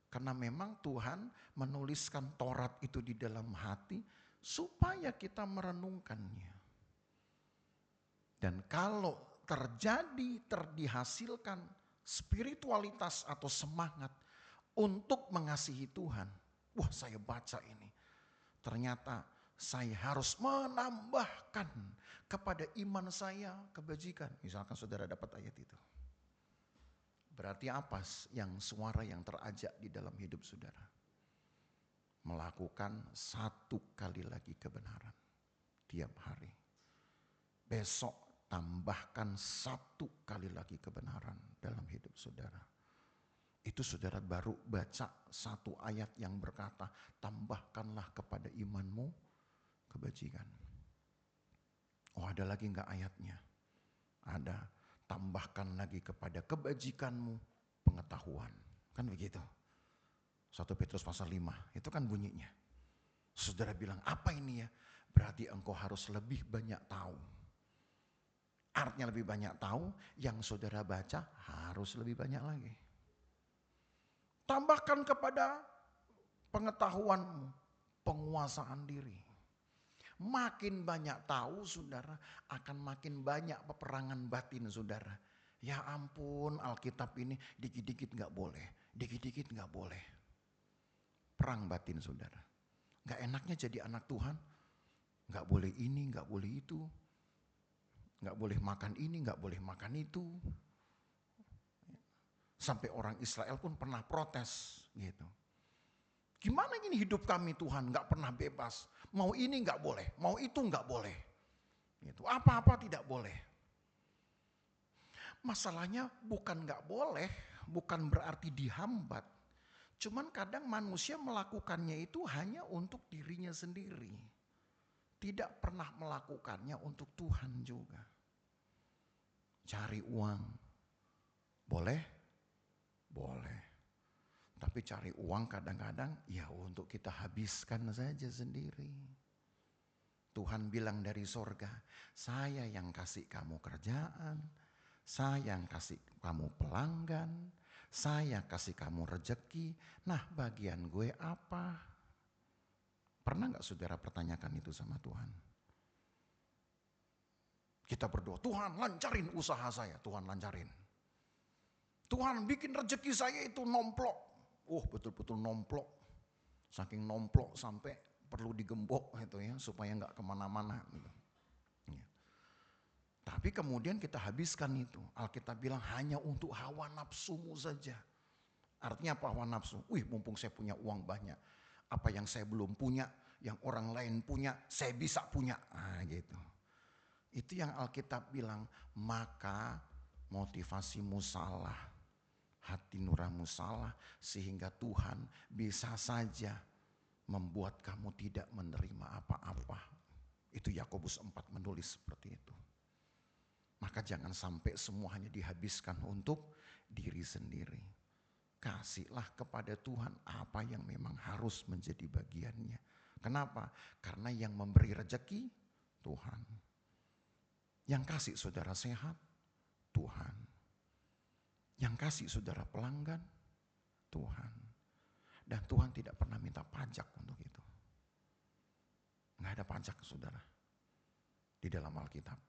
Karena memang Tuhan menuliskan Taurat itu di dalam hati supaya kita merenungkannya. Dan kalau dihasilkan spiritualitas atau semangat untuk mengasihi Tuhan, wah saya baca ini. Ternyata saya harus menambahkan kepada iman saya kebajikan. Misalkan saudara dapat ayat itu. Berarti apa suara yang terajak di dalam hidup saudara? Melakukan satu kali lagi kebenaran tiap hari. Besok tambahkan satu kali lagi kebenaran dalam hidup saudara. Itu saudara baru baca satu ayat yang berkata, tambahkanlah kepada imanmu kebajikan. Oh ada lagi enggak ayatnya? Ada, tambahkan lagi kepada kebajikanmu pengetahuan. Kan begitu. 1 Petrus pasal 5, itu kan bunyinya. Saudara bilang, apa ini ya? Berarti engkau harus lebih banyak tahu. Artinya lebih banyak tahu, yang saudara baca harus lebih banyak lagi. Tambahkan kepada pengetahuanmu, penguasaan diri. Makin banyak tahu saudara, akan makin banyak peperangan batin saudara. Ya ampun, Alkitab ini dikit-dikit gak boleh, dikit-dikit gak boleh. Perang batin saudara. Gak enaknya jadi anak Tuhan, gak boleh ini, gak boleh itu. Gak boleh makan ini, gak boleh makan itu. Sampai orang Israel pun pernah protes gitu. Gimana gini hidup kami Tuhan, gak pernah bebas. Mau ini gak boleh, mau itu gak boleh. Gitu. Apa-apa tidak boleh. Masalahnya bukan gak boleh, bukan berarti dihambat. Cuman kadang manusia melakukannya itu hanya untuk dirinya sendiri. Tidak pernah melakukannya untuk Tuhan juga. Cari uang, boleh? Boleh. Tapi cari uang kadang-kadang ya untuk kita habiskan saja sendiri. Tuhan bilang dari sorga, saya yang kasih kamu kerjaan, saya yang kasih kamu pelanggan, saya kasih kamu rejeki, nah bagian gue apa? Pernah gak saudara pertanyakan itu sama Tuhan? Kita berdoa, Tuhan lancarin usaha saya, Tuhan lancarin. Tuhan bikin rejeki saya itu nomplok. Betul-betul nomplok. Saking nomplok sampai perlu digembok gitu ya, supaya gak kemana-mana. Gitu. Ya. Tapi kemudian kita habiskan itu. Alkitab bilang hanya untuk hawa nafsumu saja. Artinya apa hawa nafsu? Mumpung saya punya uang banyak. Apa yang saya belum punya, yang orang lain punya, saya bisa punya. Nah gitu. Itu yang Alkitab bilang, maka motivasimu salah. Hati nuranimu salah sehingga Tuhan bisa saja membuat kamu tidak menerima apa-apa. Itu Yakobus 4 menulis seperti itu. Maka jangan sampai semuanya dihabiskan untuk diri sendiri. Kasihlah kepada Tuhan apa yang memang harus menjadi bagiannya. Kenapa? Karena yang memberi rejeki Tuhan. Yang kasih saudara sehat Tuhan. Yang kasih saudara pelanggan, Tuhan. Dan Tuhan tidak pernah minta pajak untuk itu. Nggak ada pajak saudara. Di dalam Alkitab.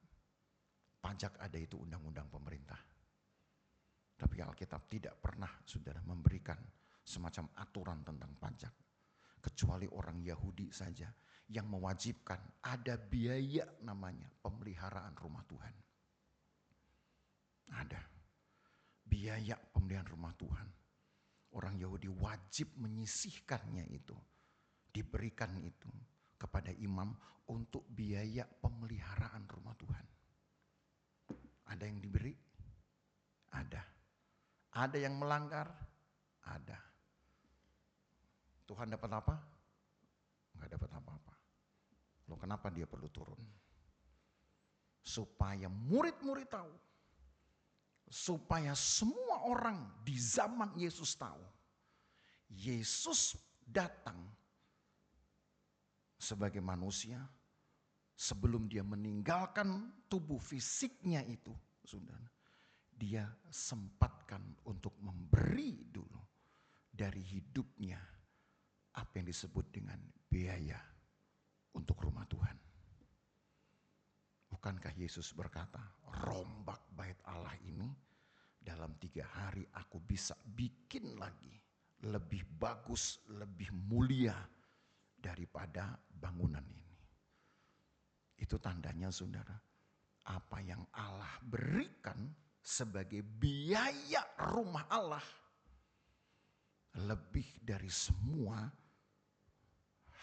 Pajak ada itu undang-undang pemerintah. Tapi Alkitab tidak pernah saudara memberikan semacam aturan tentang pajak. Kecuali orang Yahudi saja yang mewajibkan ada biaya namanya pemeliharaan rumah Tuhan. Ada. Biaya pemeliharaan rumah Tuhan. Orang Yahudi wajib menyisihkannya itu. Diberikan itu kepada imam untuk biaya pemeliharaan rumah Tuhan. Ada yang diberi? Ada. Ada yang melanggar? Ada. Tuhan dapat apa? Enggak dapat apa-apa. Loh kenapa dia perlu turun? Supaya murid-murid tahu. Supaya semua orang di zaman Yesus tahu. Yesus datang sebagai manusia sebelum dia meninggalkan tubuh fisiknya itu. Saudara, dia sempatkan untuk memberi dulu dari hidupnya apa yang disebut dengan biaya untuk rumah Tuhan. Bukankah Yesus berkata, rombak bait Allah ini dalam 3 hari aku bisa bikin lagi lebih bagus, lebih mulia daripada bangunan ini. Itu tandanya saudara, apa yang Allah berikan sebagai biaya rumah Allah lebih dari semua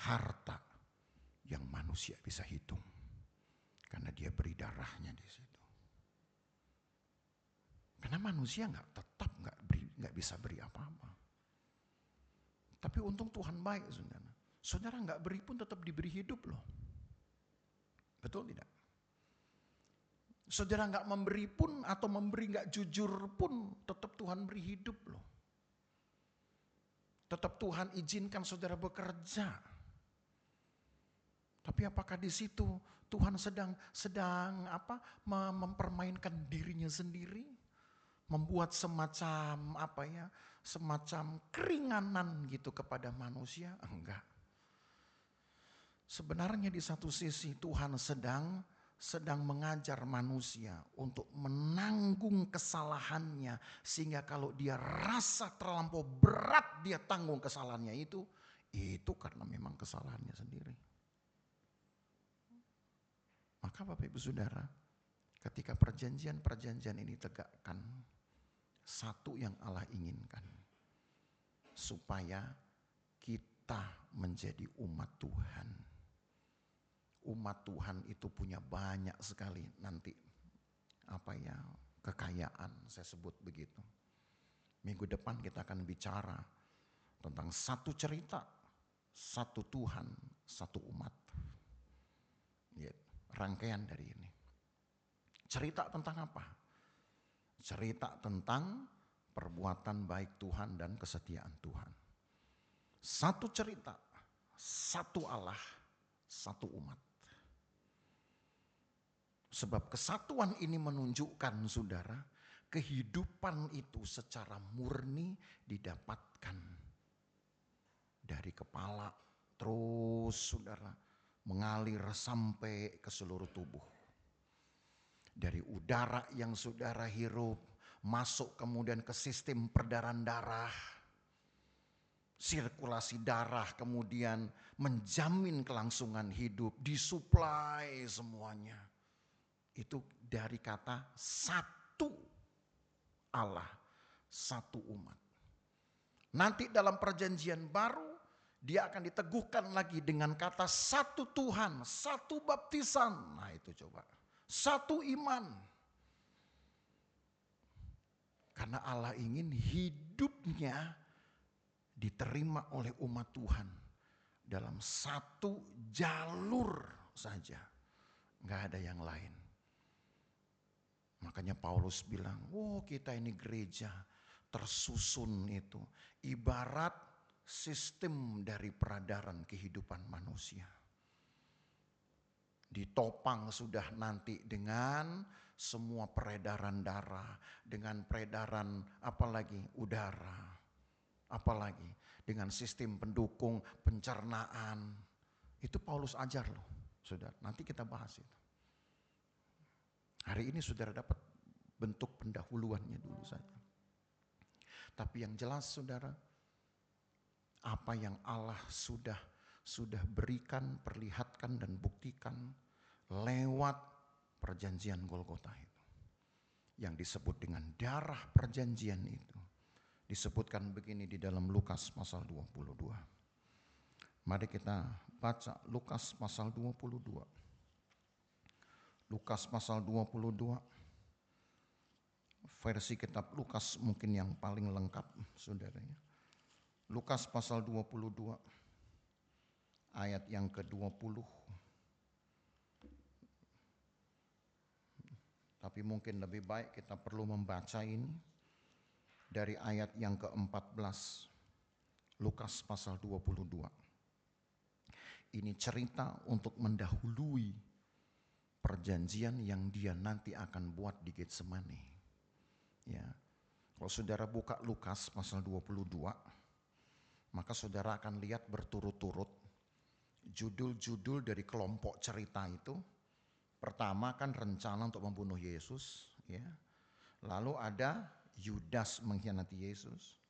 harta yang manusia bisa hitung. Karena dia beri darahnya di situ. Karena manusia nggak bisa beri apa-apa. Tapi untung Tuhan baik saudara. Saudara nggak beri pun tetap diberi hidup loh. Betul tidak? Saudara nggak memberi pun atau memberi nggak jujur pun tetap Tuhan beri hidup loh. Tetap Tuhan izinkan saudara bekerja. Tapi apakah di situ Tuhan sedang mempermainkan dirinya sendiri, membuat semacam semacam keringanan gitu kepada manusia? Enggak. Sebenarnya di satu sisi Tuhan sedang mengajar manusia untuk menanggung kesalahannya, sehingga kalau dia rasa terlampau berat dia tanggung kesalahannya itu karena memang kesalahannya sendiri. Maka Bapak Ibu Saudara, ketika perjanjian ini tegakkan, satu yang Allah inginkan, supaya kita menjadi umat Tuhan. Umat Tuhan itu punya banyak sekali nanti kekayaan, saya sebut begitu. Minggu depan kita akan bicara tentang satu cerita, satu Tuhan, satu umat. Ya, rangkaian dari ini. Cerita tentang apa? Cerita tentang perbuatan baik Tuhan dan kesetiaan Tuhan. Satu cerita, satu Allah, satu umat. Sebab kesatuan ini menunjukkan, saudara, kehidupan itu secara murni didapatkan dari kepala terus, saudara, mengalir sampai ke seluruh tubuh. Dari udara yang saudara hirup, masuk kemudian ke sistem peredaran darah, sirkulasi darah, kemudian menjamin kelangsungan hidup, disuplai semuanya. Itu dari kata satu Allah, satu umat. Nanti dalam perjanjian baru, dia akan diteguhkan lagi dengan kata satu Tuhan, satu baptisan. Nah itu coba, satu iman. Karena Allah ingin hidupnya diterima oleh umat Tuhan dalam satu jalur saja, nggak ada yang lain. Makanya Paulus bilang, kita ini gereja tersusun itu ibarat sistem dari peradaran kehidupan manusia. Ditopang sudah nanti dengan semua peredaran darah, dengan peredaran apalagi udara, apalagi dengan sistem pendukung pencernaan. Itu Paulus ajar loh, saudara. Nanti kita bahas itu. Hari ini saudara dapat bentuk pendahuluannya dulu saja. Tapi yang jelas saudara, apa yang Allah sudah berikan, perlihatkan dan buktikan lewat perjanjian Golgota itu. Yang disebut dengan darah perjanjian itu. Disebutkan begini di dalam Lukas pasal 22. Mari kita baca Lukas pasal 22. Lukas pasal 22, versi kitab Lukas mungkin yang paling lengkap, saudaranya. Lukas pasal 22, ayat yang ke-20. Tapi mungkin lebih baik kita perlu membaca ini dari ayat yang ke-14. Lukas pasal 22. Ini cerita untuk mendahului perjanjian yang dia nanti akan buat di Getsemani. Ya. Kalau saudara buka Lukas pasal 22, maka saudara akan lihat berturut-turut judul-judul dari kelompok cerita itu. Pertama kan rencana untuk membunuh Yesus, ya. Lalu ada Yudas mengkhianati Yesus.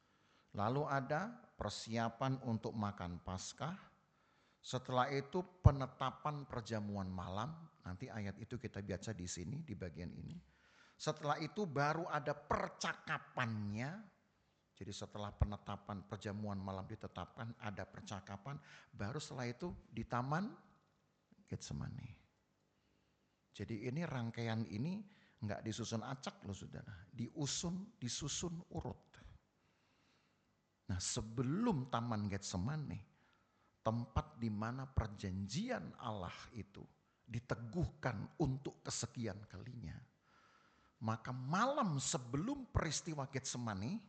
Lalu ada persiapan untuk makan Paskah. Setelah itu penetapan perjamuan malam, nanti ayat itu kita baca di sini di bagian ini. Setelah itu baru ada percakapannya. Jadi setelah penetapan perjamuan malam ditetapkan, ada percakapan, baru setelah itu di taman Getsemani. Jadi ini rangkaian ini enggak disusun acak loh saudara, disusun urut. Nah, sebelum taman Getsemani, tempat di mana perjanjian Allah itu diteguhkan untuk kesekian kalinya. Maka malam sebelum peristiwa Getsemani,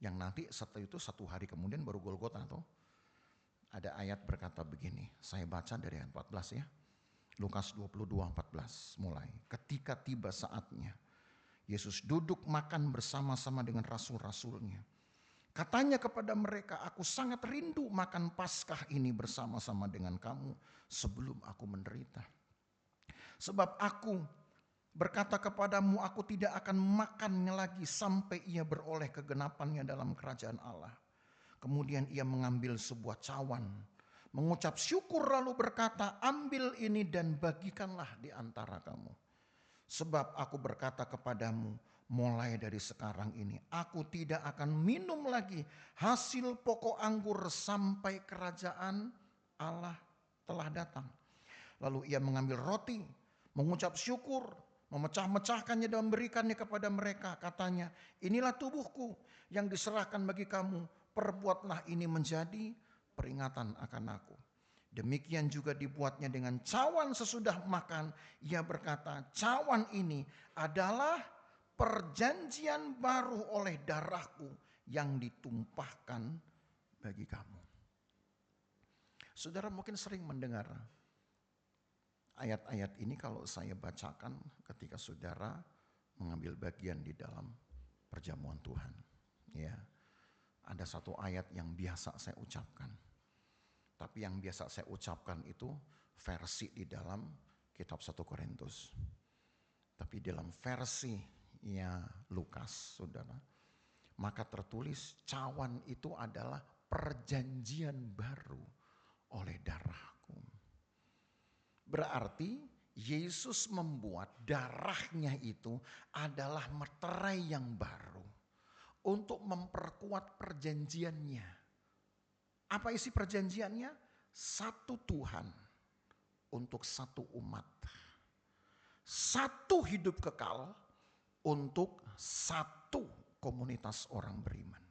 yang nanti setelah itu 1 hari kemudian baru Golgota tuh, ada ayat berkata begini, saya baca dari ayat 14 ya. Lukas 22:14 mulai. Ketika tiba saatnya, Yesus duduk makan bersama-sama dengan rasul-rasulnya. Katanya kepada mereka, aku sangat rindu makan Paskah ini bersama-sama dengan kamu sebelum aku menderita. Sebab aku berkata kepadamu, aku tidak akan makannya lagi sampai ia beroleh kegenapannya dalam kerajaan Allah. Kemudian ia mengambil sebuah cawan, mengucap syukur lalu berkata, ambil ini dan bagikanlah di antara kamu. Sebab aku berkata kepadamu, mulai dari sekarang ini aku tidak akan minum lagi hasil pokok anggur sampai kerajaan Allah telah datang. Lalu ia mengambil roti, mengucap syukur, memecah-mecahkannya dan memberikannya kepada mereka. Katanya, inilah tubuhku yang diserahkan bagi kamu. Perbuatlah ini menjadi peringatan akan aku. Demikian juga dibuatnya dengan cawan sesudah makan. Ia berkata, cawan ini adalah perjanjian baru oleh darahku yang ditumpahkan bagi kamu. Saudara mungkin sering mendengar ayat-ayat ini kalau saya bacakan ketika saudara mengambil bagian di dalam perjamuan Tuhan. Ya, ada satu ayat yang biasa saya ucapkan. Tapi yang biasa saya ucapkan itu versi di dalam kitab 1 Korintus. Tapi dalam versinya Lukas, saudara, maka tertulis cawan itu adalah perjanjian baru oleh darahku. Berarti Yesus membuat darahnya itu adalah meterai yang baru untuk memperkuat perjanjiannya. Apa isi perjanjiannya? Satu Tuhan untuk satu umat. Satu hidup kekal untuk satu komunitas orang beriman.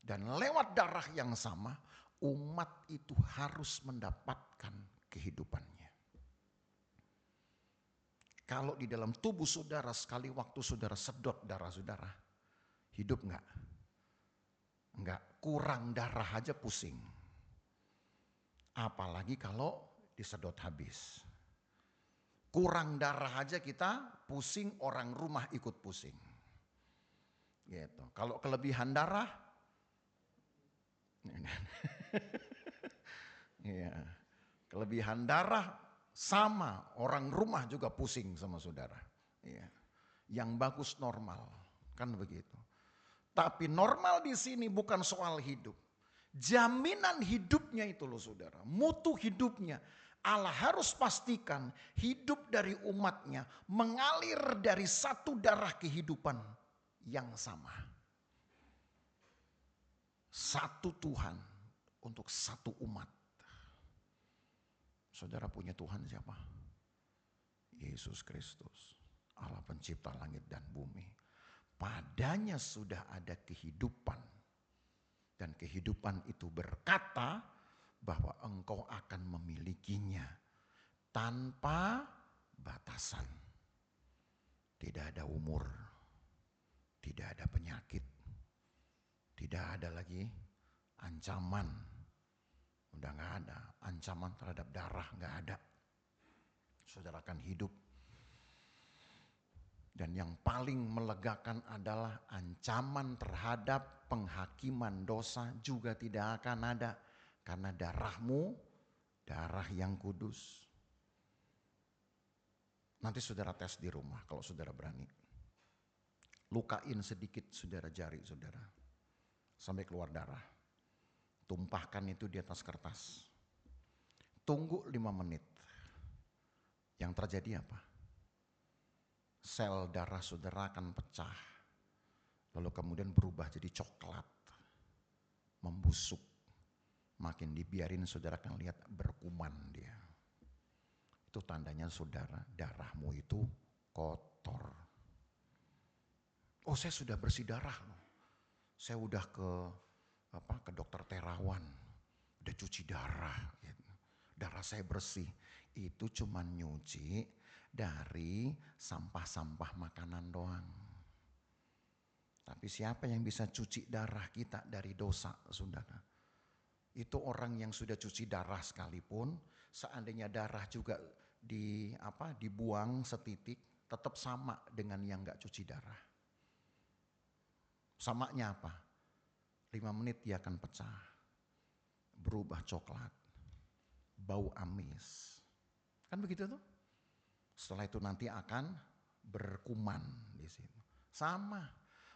Dan lewat darah yang sama, umat itu harus mendapatkan kehidupannya. Kalau di dalam tubuh saudara sekali waktu saudara sedot darah saudara, hidup enggak? Enggak, kurang darah aja pusing. Apalagi kalau disedot habis. Kurang darah aja kita pusing, orang rumah ikut pusing. Gitu. Kalau kelebihan darah, ya, kelebihan darah sama, orang rumah juga pusing sama saudara. Ya. Yang bagus normal, kan begitu. Tapi normal di sini bukan soal hidup. Jaminan hidupnya itu loh saudara, mutu hidupnya. Allah harus pastikan hidup dari umatnya mengalir dari satu darah kehidupan yang sama. Satu Tuhan untuk satu umat. Saudara punya Tuhan siapa? Yesus Kristus, Allah pencipta langit dan bumi. Padanya sudah ada kehidupan. Dan kehidupan itu berkata bahwa engkau akan memilikinya tanpa batasan. Tidak ada umur, tidak ada penyakit, tidak ada lagi ancaman. Udah gak ada, ancaman terhadap darah gak ada. Saudara akan hidup. Dan yang paling melegakan adalah ancaman terhadap penghakiman dosa juga tidak akan ada. Karena darahmu, darah yang kudus. Nanti saudara tes di rumah kalau saudara berani. Lukain sedikit saudara jari saudara. Sampai keluar darah. Tumpahkan itu di atas kertas. Tunggu 5 menit. Yang terjadi apa? Sel darah saudara akan pecah. Lalu kemudian berubah jadi coklat. Membusuk. Makin dibiarin saudara akan lihat berkuman dia. Itu tandanya saudara, darahmu itu kotor. Oh, saya sudah bersih darah loh. Saya udah ke dokter terawan. Udah cuci darah. Gitu. Darah saya bersih. Itu cuma nyuci dari sampah-sampah makanan doang. Tapi siapa yang bisa cuci darah kita dari dosa, saudara? Itu orang yang sudah cuci darah sekalipun, seandainya darah juga dibuang setitik, tetap sama dengan yang gak cuci darah. Samanya apa? 5 menit dia akan pecah. Berubah coklat. Bau amis. Kan begitu tuh? Setelah itu nanti akan berkuman di situ. Sama.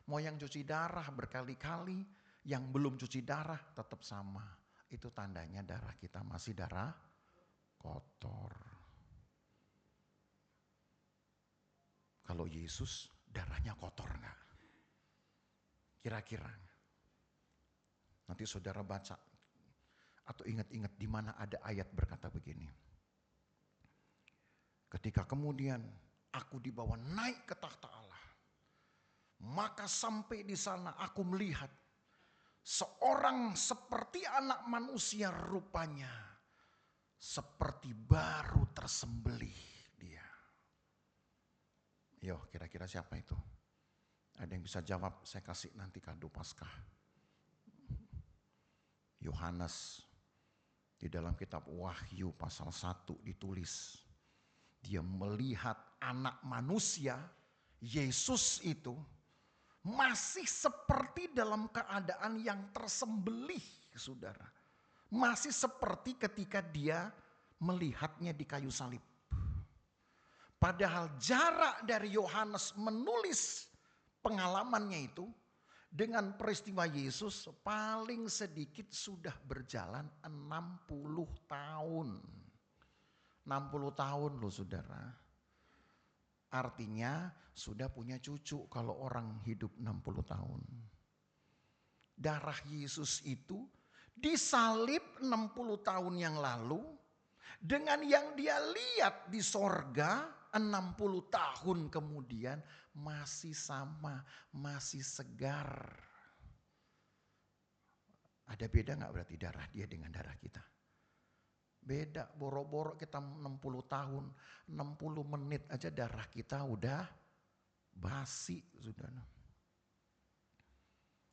Mau yang cuci darah berkali-kali, yang belum cuci darah tetap sama. Itu tandanya darah kita masih darah kotor. Kalau Yesus darahnya kotor enggak? Kira-kira. Nanti saudara baca atau ingat-ingat di mana ada ayat berkata begini. Ketika kemudian aku dibawa naik ke takhta Allah, maka sampai di sana aku melihat seorang seperti anak manusia rupanya, seperti baru tersembelih dia. Yo, kira-kira siapa itu? Ada yang bisa jawab, saya kasih nanti kado Paskah. Yohanes di dalam kitab Wahyu pasal 1 ditulis. Dia melihat anak manusia, Yesus itu masih seperti dalam keadaan yang tersembelih, saudara. Masih seperti ketika dia melihatnya di kayu salib. Padahal jarak dari Yohanes menulis pengalamannya itu dengan peristiwa Yesus paling sedikit sudah berjalan 60 tahun. 60 tahun loh saudara. Artinya sudah punya cucu kalau orang hidup 60 tahun. Darah Yesus itu disalib 60 tahun yang lalu dengan yang dia lihat di sorga 60 tahun kemudian masih sama, masih segar. Ada beda gak berarti darah dia dengan darah kita? Beda, boro-boro kita 60 tahun, 60 menit aja darah kita udah basi, saudara.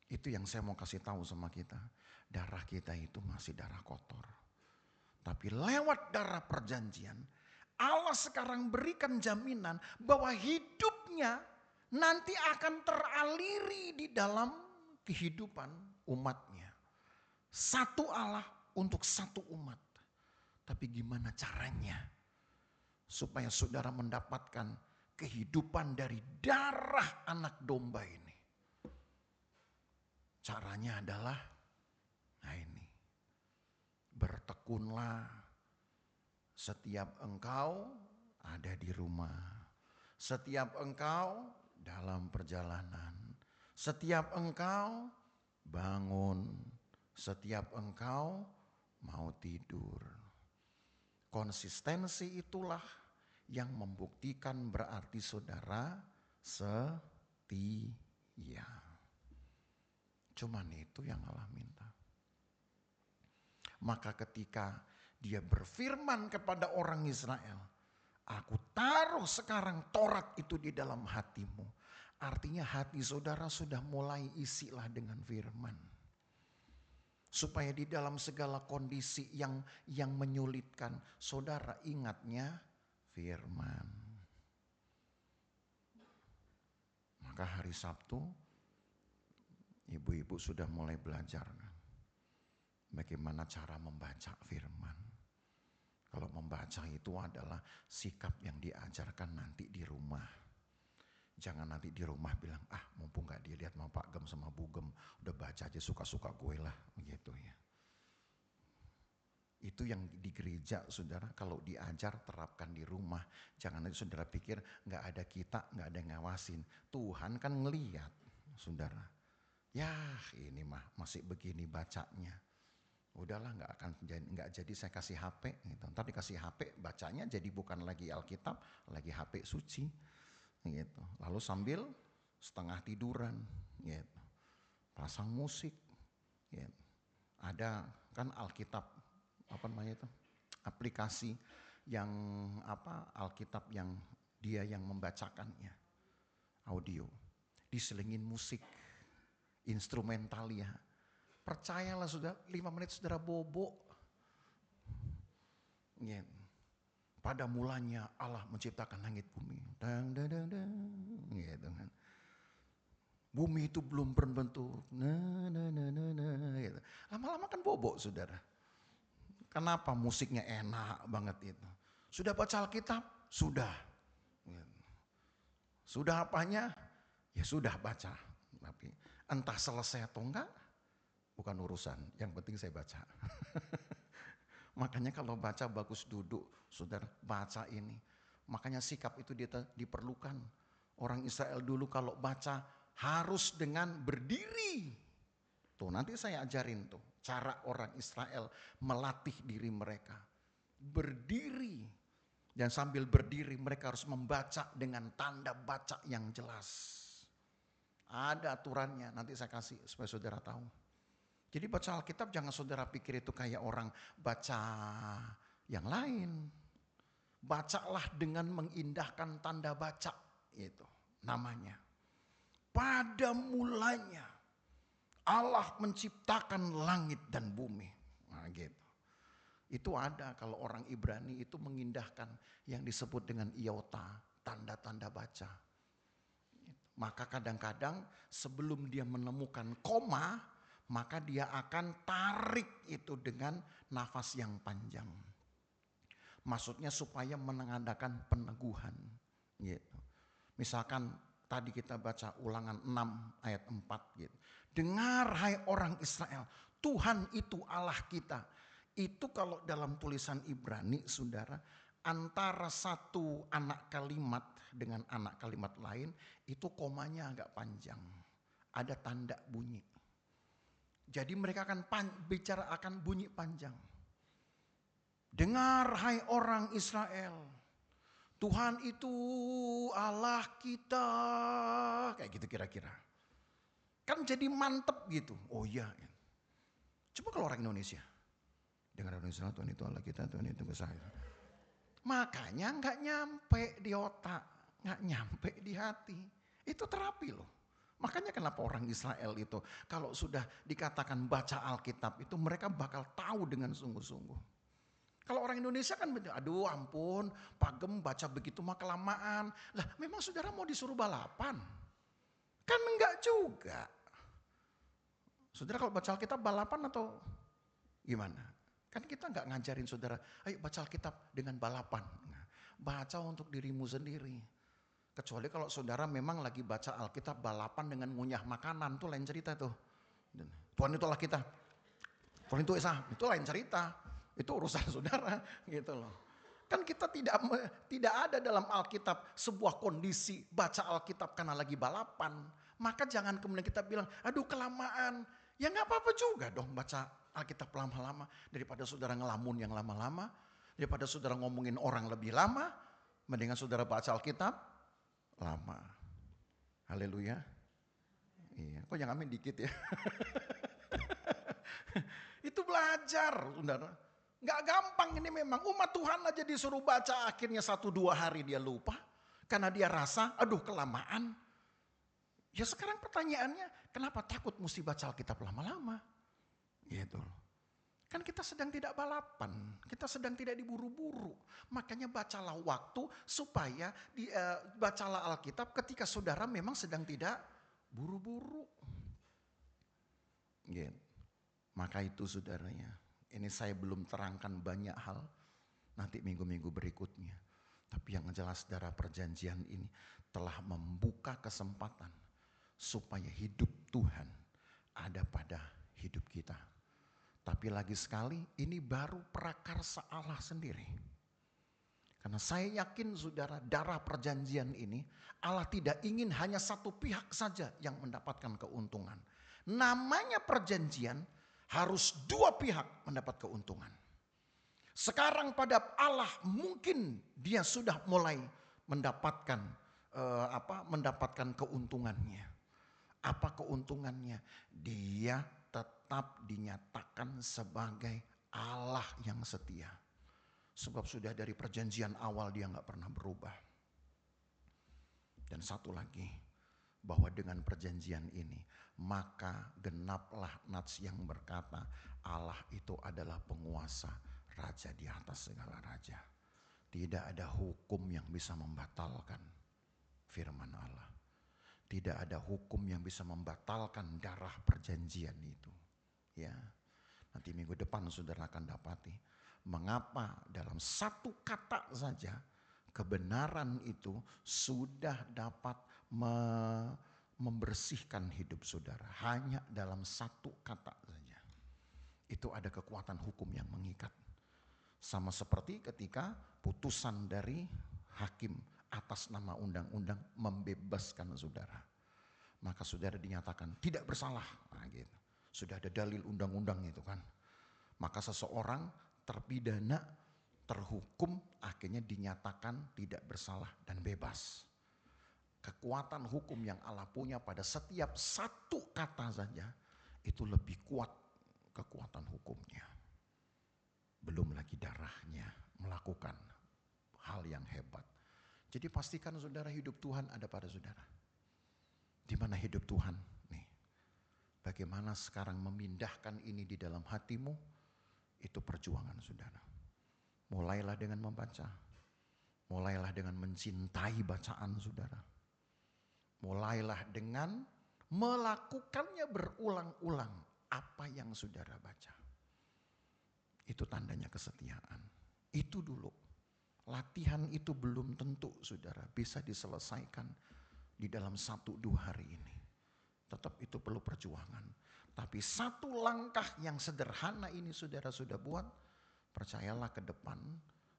Itu yang saya mau kasih tahu sama kita. Darah kita itu masih darah kotor. Tapi lewat darah perjanjian, Allah sekarang berikan jaminan bahwa hidupnya nanti akan teraliri di dalam kehidupan umatnya. Satu Allah untuk satu umat. Tapi gimana caranya supaya saudara mendapatkan kehidupan dari darah anak domba ini? Caranya adalah, nah ini, bertekunlah setiap engkau ada di rumah, setiap engkau dalam perjalanan, setiap engkau bangun, setiap engkau mau tidur. Konsistensi itulah yang membuktikan berarti saudara setia. Cuman itu yang Allah minta. Maka ketika dia berfirman kepada orang Israel, aku taruh sekarang Taurat itu di dalam hatimu. Artinya hati saudara sudah mulai isilah dengan firman. Supaya di dalam segala kondisi yang menyulitkan, saudara ingatnya firman. Maka hari Sabtu, ibu-ibu sudah mulai belajar bagaimana cara membaca firman. Kalau membaca itu adalah sikap yang diajarkan nanti di rumah. Jangan nanti di rumah bilang, mumpung gak dilihat sama Pak Gem sama Bu Gem, udah baca aja suka-suka gue lah, begitu ya. Itu yang di gereja saudara, kalau diajar terapkan di rumah. Jangan nanti saudara pikir gak ada kita, gak ada yang ngawasin. Tuhan kan ngeliat saudara. Ya ini mah masih begini bacanya. Udahlah gak jadi saya kasih HP gitu. Ntar dikasih HP bacanya jadi bukan lagi Alkitab, lagi HP suci. Gitu. Lalu sambil setengah tiduran, gitu. Pasang musik, gitu. Ada kan Alkitab aplikasi yang Alkitab yang dia yang membacakannya, audio, diselingin musik, instrumental ya. Percayalah sudah 5 menit saudara bobo, gitu. Pada mulanya Allah menciptakan langit bumi. Dang, dang, dang, dang, gitu kan. Bumi itu belum berbentuk. Gitu. Lama-lama kan bobok, saudara. Kenapa musiknya enak banget itu? Sudah baca Alkitab? Sudah. Sudah apanya? Ya sudah baca. Tapi entah selesai atau enggak, bukan urusan. Yang penting saya baca. Makanya kalau baca bagus duduk, saudara, baca ini. Makanya sikap itu diperlukan. Orang Israel dulu kalau baca harus dengan berdiri. Tuh nanti saya ajarin tuh cara orang Israel melatih diri mereka. Berdiri. Dan sambil berdiri mereka harus membaca dengan tanda baca yang jelas. Ada aturannya, nanti saya kasih supaya saudara tahu. Jadi baca Alkitab jangan saudara pikir itu kayak orang baca yang lain. Bacalah dengan mengindahkan tanda baca, itu namanya. Pada mulanya Allah menciptakan langit dan bumi. Nah gitu. Itu ada kalau orang Ibrani itu mengindahkan yang disebut dengan iota, tanda-tanda baca. Maka kadang-kadang sebelum dia menemukan koma, maka dia akan tarik itu dengan nafas yang panjang. Maksudnya supaya menandakan peneguhan. Gitu. Misalkan tadi kita baca Ulangan 6 ayat 4 gitu. Dengar hai orang Israel, Tuhan itu Allah kita. Itu kalau dalam tulisan Ibrani, saudara, antara satu anak kalimat dengan anak kalimat lain, itu komanya agak panjang. Ada tanda bunyi. Jadi mereka akan bicara akan bunyi panjang. Dengar hai orang Israel, Tuhan itu Allah kita. Kayak gitu kira-kira. Kan jadi mantep gitu. Oh iya. Coba kalau orang Indonesia. Dengar orang Israel, Tuhan itu Allah kita, Tuhan itu besar. Makanya gak nyampe di otak. Gak nyampe di hati. Itu terapi loh. Makanya kenapa orang Israel itu kalau sudah dikatakan baca Alkitab itu mereka bakal tahu dengan sungguh-sungguh. Kalau orang Indonesia kan, aduh ampun, pagem baca begitu mah kelamaan. Lah memang saudara mau disuruh balapan? Kan enggak juga. Saudara kalau baca Alkitab balapan atau gimana? Kan kita enggak ngajarin saudara, ayo baca Alkitab dengan balapan. Baca untuk dirimu sendiri. Kecuali kalau saudara memang lagi baca Alkitab balapan dengan ngunyah makanan, itu lain cerita tuh. Tuhan itu Allah kita. Tuhan itu Esa, itu lain cerita. Itu urusan saudara gitu loh. Kan kita tidak ada dalam Alkitab sebuah kondisi baca Alkitab karena lagi balapan. Maka jangan kemudian kita bilang, aduh kelamaan. Ya gak apa-apa juga dong baca Alkitab lama-lama. Daripada saudara ngelamun yang lama-lama. Daripada saudara ngomongin orang lebih lama. Mendingan saudara baca Alkitab lama. Haleluya. Iya, kok yang amin dikit ya. Itu belajar, saudara. Gak gampang ini memang. Umat Tuhan aja disuruh baca akhirnya 1-2 hari dia lupa. Karena dia rasa aduh kelamaan. Ya sekarang pertanyaannya kenapa takut mesti baca Alkitab lama-lama? Gitu. Kan kita sedang tidak balapan. Kita sedang tidak diburu-buru. Makanya bacalah waktu supaya bacalah Alkitab ketika saudara memang sedang tidak buru-buru. Gitu. Maka itu saudaranya. Ini saya belum terangkan banyak hal, nanti minggu-minggu berikutnya. Tapi yang jelas darah perjanjian ini telah membuka kesempatan supaya hidup Tuhan ada pada hidup kita. Tapi lagi sekali ini baru prakarsa Allah sendiri. Karena saya yakin saudara darah perjanjian ini Allah tidak ingin hanya satu pihak saja yang mendapatkan keuntungan. Namanya perjanjian harus dua pihak mendapat keuntungan. Sekarang pada Allah mungkin dia sudah mulai mendapatkan mendapatkan keuntungannya. Apa keuntungannya? Dia tetap dinyatakan sebagai Allah yang setia. Sebab sudah dari perjanjian awal dia nggak pernah berubah. Dan satu lagi, bahwa dengan perjanjian ini maka genaplah nats yang berkata Allah itu adalah penguasa, raja di atas segala raja. Tidak ada hukum yang bisa membatalkan firman Allah. Tidak ada hukum yang bisa membatalkan darah perjanjian itu. Ya, nanti minggu depan saudara akan dapati mengapa dalam satu kata saja kebenaran itu sudah dapat membersihkan hidup saudara. Hanya dalam satu kata saja. Itu ada kekuatan hukum yang mengikat. Sama seperti ketika putusan dari hakim atas nama undang-undang membebaskan saudara. Maka saudara dinyatakan tidak bersalah. Nah, gitu. Sudah ada dalil undang-undang itu kan. Maka seseorang terpidana, terhukum, akhirnya dinyatakan tidak bersalah dan bebas. Kekuatan hukum yang Allah punya pada setiap satu kata saja, itu lebih kuat kekuatan hukumnya. Belum lagi darahnya melakukan hal yang hebat. Jadi pastikan saudara hidup Tuhan ada pada saudara. Di mana hidup Tuhan? Nih, bagaimana sekarang memindahkan ini di dalam hatimu? Itu perjuangan saudara. Mulailah dengan membaca. Mulailah dengan mencintai bacaan saudara. Mulailah dengan melakukannya berulang-ulang apa yang saudara baca. Itu tandanya kesetiaan. Itu dulu. Latihan itu belum tentu saudara bisa diselesaikan di dalam 1-2 hari ini. Tetap itu perlu perjuangan. Tapi satu langkah yang sederhana ini saudara sudah buat, percayalah ke depan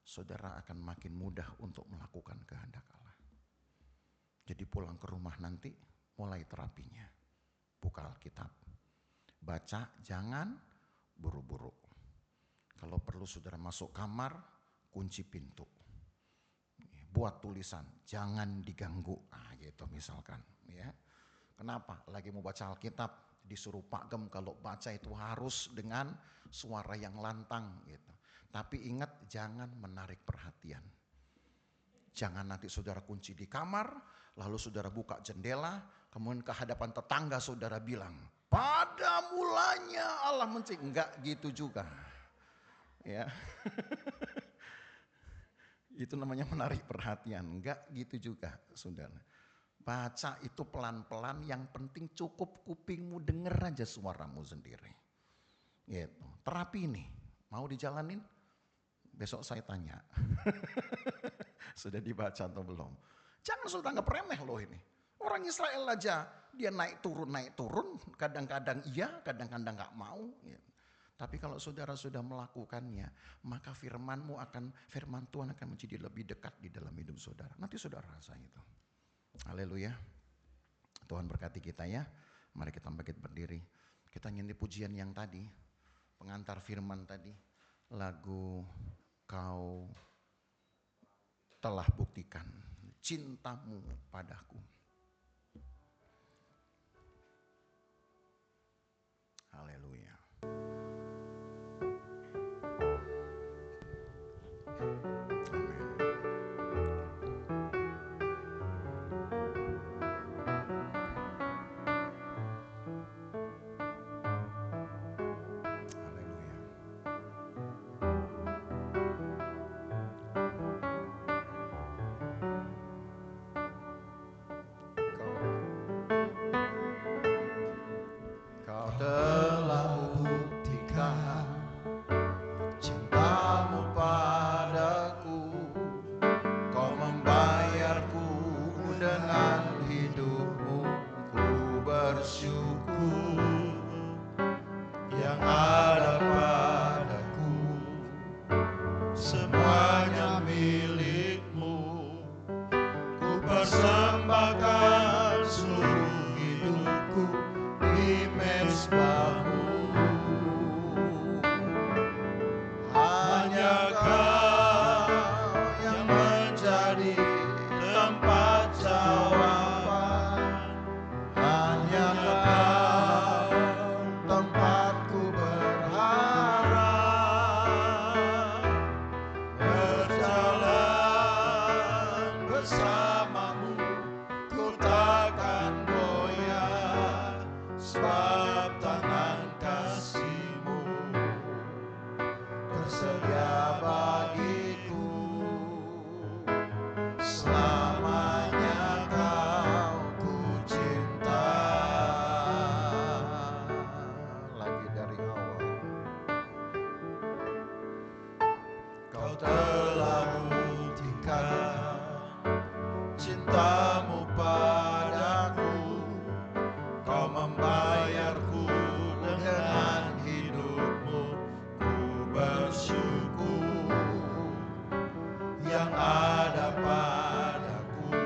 saudara akan makin mudah untuk melakukan kehendak Allah. Jadi pulang ke rumah nanti mulai terapinya. Buka Alkitab. Baca, jangan buru-buru. Kalau perlu saudara masuk kamar, kunci pintu. Buat tulisan, jangan diganggu. Nah, gitu misalkan. Ya. Kenapa? Lagi mau baca Alkitab, disuruh Pak Gem kalau baca itu harus dengan suara yang lantang. Gitu. Tapi ingat, jangan menarik perhatian. Jangan nanti saudara kunci di kamar, lalu saudara buka jendela, kemudian ke hadapan tetangga saudara bilang, pada mulanya Allah menciptakan. Enggak gitu juga. Ya. Itu namanya menarik perhatian. Enggak gitu juga saudara. Baca itu pelan-pelan, yang penting cukup kupingmu denger aja suaramu sendiri. Gitu. Terapi ini mau dijalanin? Besok saya tanya. Sudah dibaca atau belum? Jangan sudah anggap remeh loh ini. Orang Israel aja dia naik turun, kadang-kadang iya, kadang-kadang gak mau. Gitu. Tapi kalau saudara sudah melakukannya, maka firman Tuhan akan menjadi lebih dekat di dalam hidup saudara. Nanti saudara rasa itu. Haleluya. Tuhan berkati kita ya. Mari kita bangkit berdiri. Kita nyanyi pujian yang tadi, pengantar firman tadi, lagu Kau telah buktikan cintamu padaku. Haleluya. Berjalan telah buktikan cintamu padaku. Kau membayarku dengan hidupmu. Ku bersyukur yang ada padaku,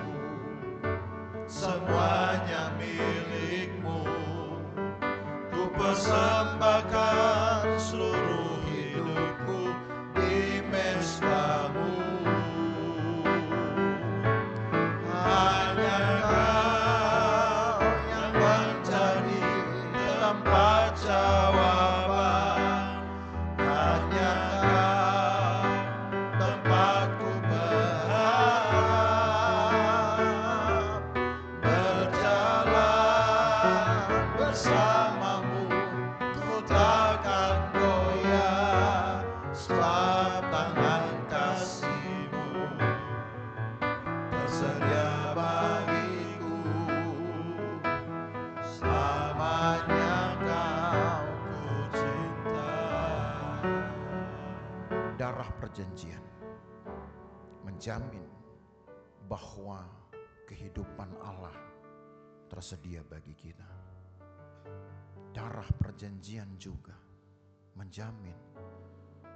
semuanya milikmu. Ku persembahkan seluruh hidupku di mezbamu. Hanya Kau yang menjadi tempat jawaban. Hanya Kau tempatku berharap. Berjalan bersamamu, ku takkan goyah, sebab tangan kasih-Mu tersedia bagiku. Selamanya Kau ku cinta. Darah perjanjian menjamin bahwa kehidupan Allah tersedia bagi kita. Darah perjanjian juga menjamin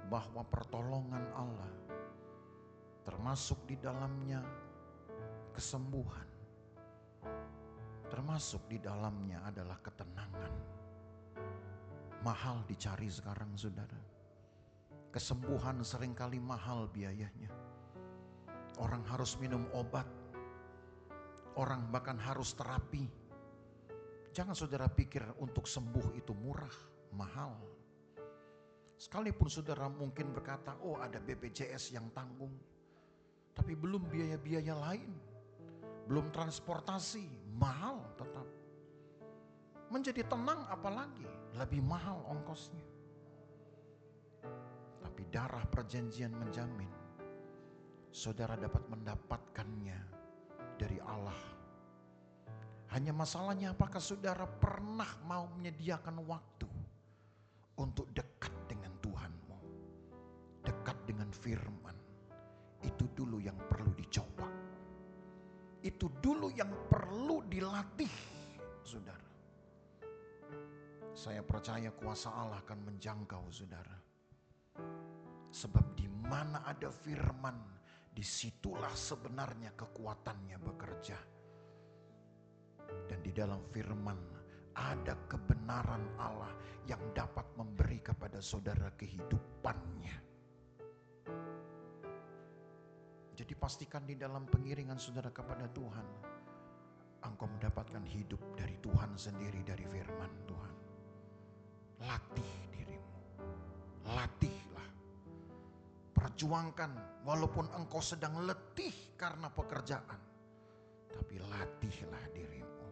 bahwa pertolongan Allah, termasuk di dalamnya kesembuhan, termasuk di dalamnya adalah ketenangan. Mahal dicari sekarang, saudara. Kesembuhan seringkali mahal biayanya. Orang harus minum obat, orang bahkan harus terapi. Jangan saudara pikir untuk sembuh itu murah, mahal. Sekalipun saudara mungkin berkata, oh ada BPJS yang tanggung. Tapi belum biaya-biaya lain, belum transportasi, mahal tetap. Menjadi tenang apalagi, lebih mahal ongkosnya. Tapi darah perjanjian menjamin saudara dapat mendapatkannya dari Allah. Hanya masalahnya apakah saudara pernah mau menyediakan waktu untuk dekat dengan Tuhanmu, dekat dengan firman. Itu dulu yang perlu dicoba. Itu dulu yang perlu dilatih, saudara. Saya percaya kuasa Allah akan menjangkau saudara. Sebab di mana ada firman, disitulah sebenarnya kekuatannya bekerja. Dan di dalam firman ada kebenaran Allah yang dapat memberi kepada saudara kehidupannya. Jadi pastikan di dalam pengiringan saudara kepada Tuhan, engkau mendapatkan hidup dari Tuhan sendiri, dari firman Tuhan. Latih dirimu, latihlah. Perjuangkan walaupun engkau sedang letih karena pekerjaan. Tapi latihlah dirimu.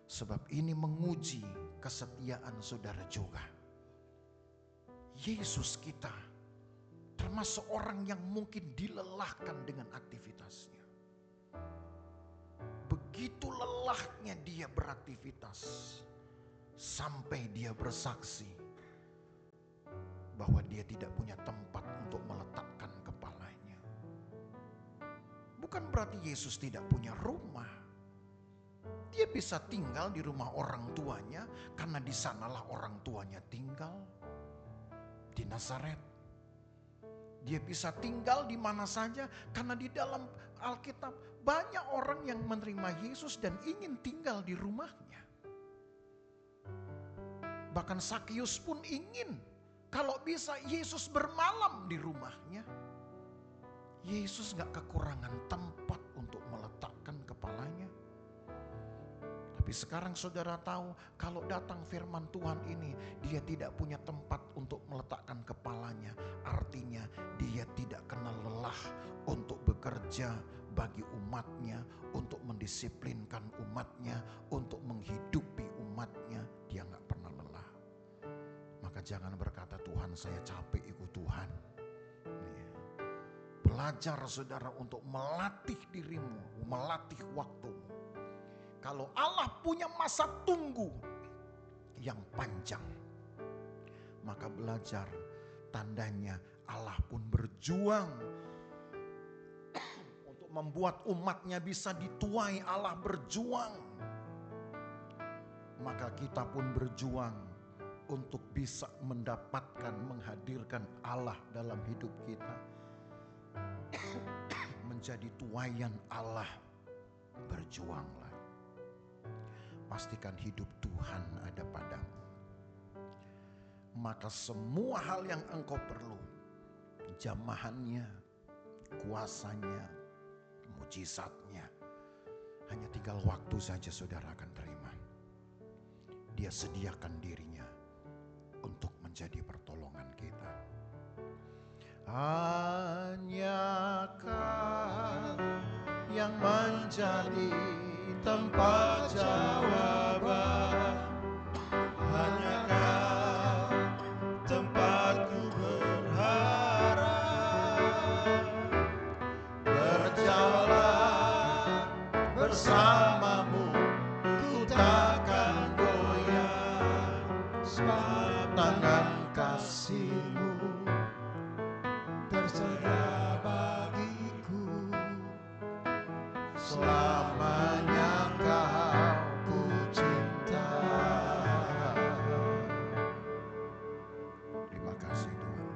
Sebab ini menguji kesetiaan saudara juga. Yesus kita termasuk orang yang mungkin dilelahkan dengan aktivitasnya. Begitu lelahnya dia beraktivitas, sampai dia bersaksi bahwa dia tidak punya tempat untuk meletakkan kepalanya. Bukan berarti Yesus tidak punya rumah. Dia bisa tinggal di rumah orang tuanya karena di sanalah orang tuanya tinggal, di Nazaret. Dia bisa tinggal di mana saja karena di dalam Alkitab banyak orang yang menerima Yesus dan ingin tinggal di rumahnya. Bahkan Sakius pun ingin kalau bisa Yesus bermalam di rumahnya. Yesus gak kekurangan tempat untuk meletakkan kepalanya. Tapi sekarang saudara tahu kalau datang firman Tuhan ini, dia tidak punya tempat untuk meletakkan kepalanya. Artinya dia tidak kenal lelah untuk bekerja bagi umatnya, untuk mendisiplinkan umatnya, untuk menghidupi umatnya. Dia gak pernah lelah. Maka jangan berkata, Tuhan saya capek ikut Tuhan. Belajar saudara untuk melatih dirimu, melatih waktumu. Kalau Allah punya masa tunggu yang panjang, maka belajar tandanya Allah pun berjuang untuk membuat umatnya bisa dituai. Allah berjuang. Maka kita pun berjuang untuk bisa mendapatkan, menghadirkan Allah dalam hidup kita. Menjadi tuaian Allah. Berjuanglah. Pastikan hidup Tuhan ada padamu. Maka semua hal yang engkau perlu, jamahannya, kuasanya, mujizatnya, hanya tinggal waktu saja saudara akan terima. Dia sediakan dirinya untuk menjadi pertolongan kita. Hanya Kau yang menjadi tempat jawaban, Hanya Kau tempatku berharap. Berjalan bersamamu, ku takkan goyah, sebab tangan kasih-Mu tersedia bagiku. Selamanya Kau ku cinta. terima kasih Tuhan.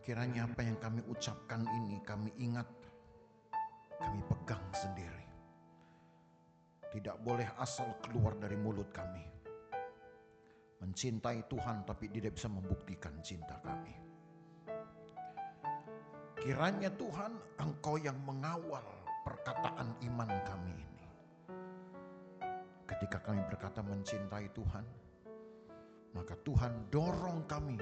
Kiranya apa yang kami ucapkan ini kami ingat, kami pegang sendiri. Tidak boleh asal keluar dari mulut kami. Mencintai Tuhan tapi tidak bisa membuktikan cinta kami. Kiranya Tuhan Engkau yang mengawal perkataan iman kami ini. Ketika kami berkata mencintai Tuhan, maka Tuhan dorong kami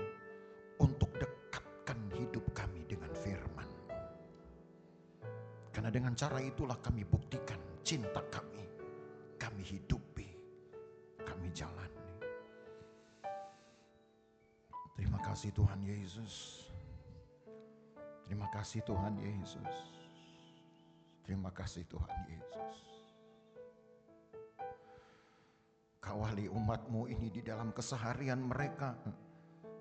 untuk dekatkan hidup kami dengan firman-Mu. Karena dengan cara itulah kami buktikan cinta kami hidupi, kami jalani. Terima kasih Tuhan Yesus. Terima kasih Tuhan Yesus. Terima kasih Tuhan Yesus. Kawali umat-Mu ini di dalam keseharian mereka.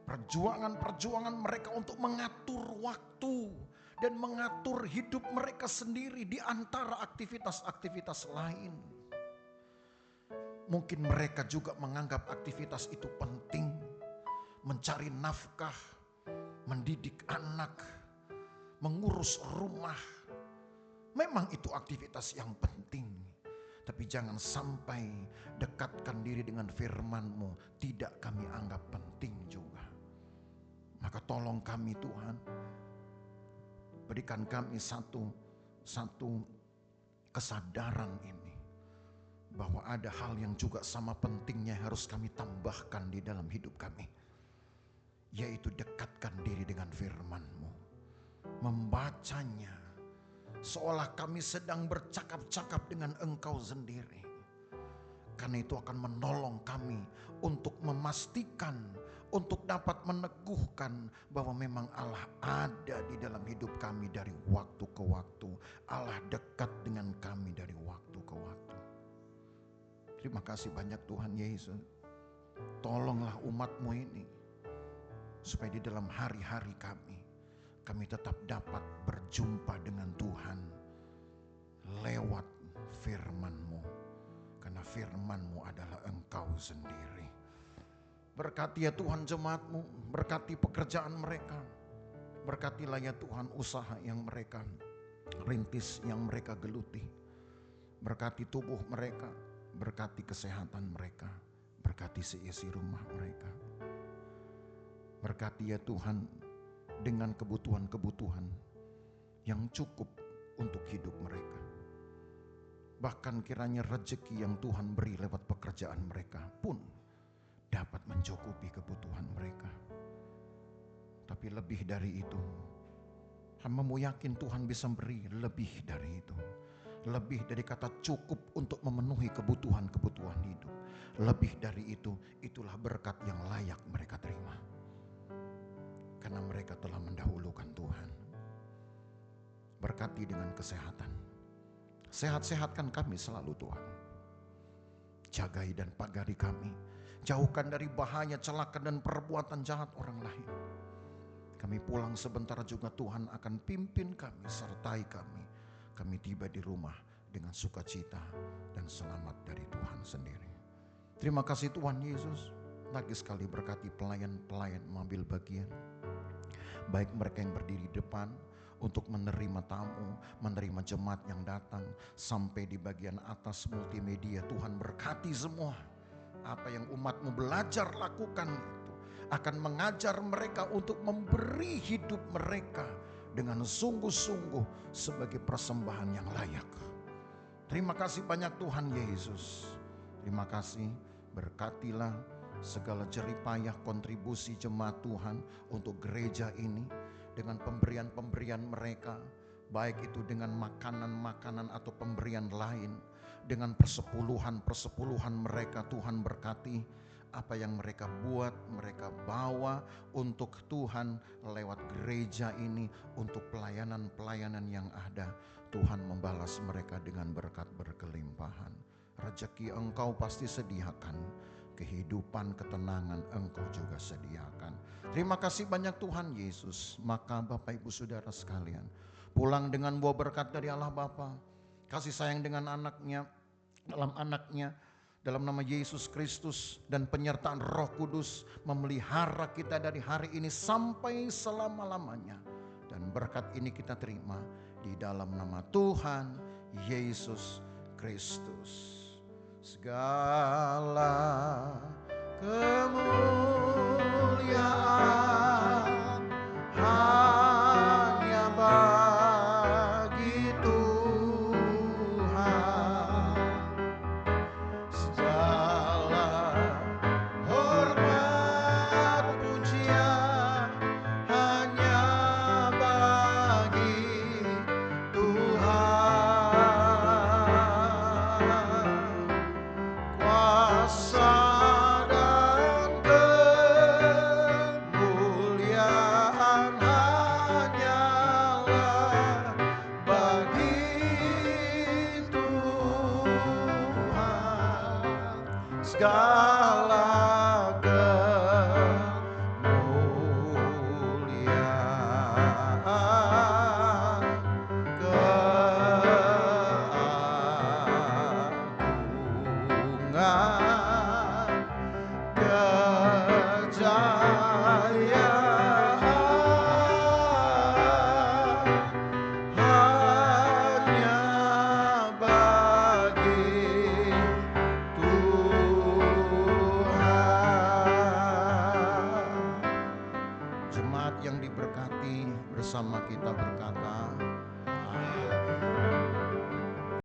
Perjuangan-perjuangan mereka untuk mengatur waktu dan mengatur hidup mereka sendiri di antara aktivitas-aktivitas lain. Mungkin mereka juga menganggap aktivitas itu penting. Mencari nafkah, mendidik anak, mengurus rumah. Memang itu aktivitas yang penting. Tapi jangan sampai dekatkan diri dengan firman-Mu tidak kami anggap penting juga. Maka tolong kami Tuhan, berikan kami satu kesadaran ini, bahwa ada hal yang juga sama pentingnya harus kami tambahkan di dalam hidup kami, yaitu dekatkan diri dengan firman-Mu, membacanya seolah kami sedang bercakap-cakap dengan Engkau sendiri. Karena itu akan menolong kami untuk memastikan, untuk dapat meneguhkan bahwa memang Allah ada di dalam hidup kami dari waktu ke waktu. Allah dekat dengan kami dari waktu ke waktu. Terima kasih banyak Tuhan Yesus. Tolonglah umat-Mu ini, supaya di dalam hari-hari kami tetap dapat berjumpa dengan Tuhan lewat firman-Mu. Karena firman-Mu adalah Engkau sendiri. Berkati ya Tuhan jemaat-Mu, berkati pekerjaan mereka. Berkatilah ya Tuhan usaha yang mereka rintis, yang mereka geluti. Berkati tubuh mereka, berkati kesehatan mereka, berkati seisi rumah mereka. Berkati ya Tuhan dengan kebutuhan-kebutuhan yang cukup untuk hidup mereka. Bahkan kiranya rezeki yang Tuhan beri lewat pekerjaan mereka pun dapat mencukupi kebutuhan mereka. Tapi lebih dari itu, hamba-Mu yakin Tuhan bisa beri lebih dari itu. Lebih dari kata cukup untuk memenuhi kebutuhan-kebutuhan hidup. Lebih dari itu, itulah berkat yang layak mereka terima. Karena mereka telah mendahulukan Tuhan. Berkati dengan kesehatan. Sehat-sehatkan kami selalu Tuhan. Jagai dan pagari kami. Jauhkan dari bahaya, celaka dan perbuatan jahat orang lain. Kami pulang sebentar juga Tuhan akan pimpin kami, sertai kami. Kami tiba di rumah dengan sukacita dan selamat dari Tuhan sendiri. Terima kasih Tuhan Yesus. Lagi sekali berkati pelayan-pelayan mengambil bagian. Baik mereka yang berdiri di depan untuk menerima tamu, menerima jemaat yang datang, sampai di bagian atas multimedia. Tuhan berkati semua. Apa yang umatmu belajar lakukan itu akan mengajar mereka untuk memberi hidup mereka dengan sungguh-sungguh sebagai persembahan yang layak. Terima kasih banyak Tuhan Yesus. Terima kasih, berkatilah segala jeripayah kontribusi jemaat Tuhan untuk gereja ini dengan pemberian-pemberian mereka, baik itu dengan makanan-makanan atau pemberian lain, dengan persepuluhan mereka. Tuhan berkati apa yang mereka buat, mereka bawa untuk Tuhan lewat gereja ini, untuk pelayanan-pelayanan yang ada. Tuhan membalas mereka dengan berkat berkelimpahan. Rezeki Engkau pasti sediakan, kehidupan, ketenangan Engkau juga sediakan. Terima kasih banyak Tuhan Yesus. Maka Bapak Ibu Saudara sekalian, pulang dengan buah berkat dari Allah Bapa, kasih sayang dengan anaknya, dalam nama Yesus Kristus, dan penyertaan Roh Kudus memelihara kita dari hari ini sampai selama-lamanya. Dan berkat ini kita terima di dalam nama Tuhan Yesus Kristus. Segala kemuliaan hanya bagi Tuhan. Segala hormat pujian hanya bagi Tuhan. Kuasa dan kemuliaan hanyalah bagi Tuhan. Segala kemuliaan, keagungan, kejayaan hanya bagi Tuhan. Jemaat yang diberkati bersama kita berkata,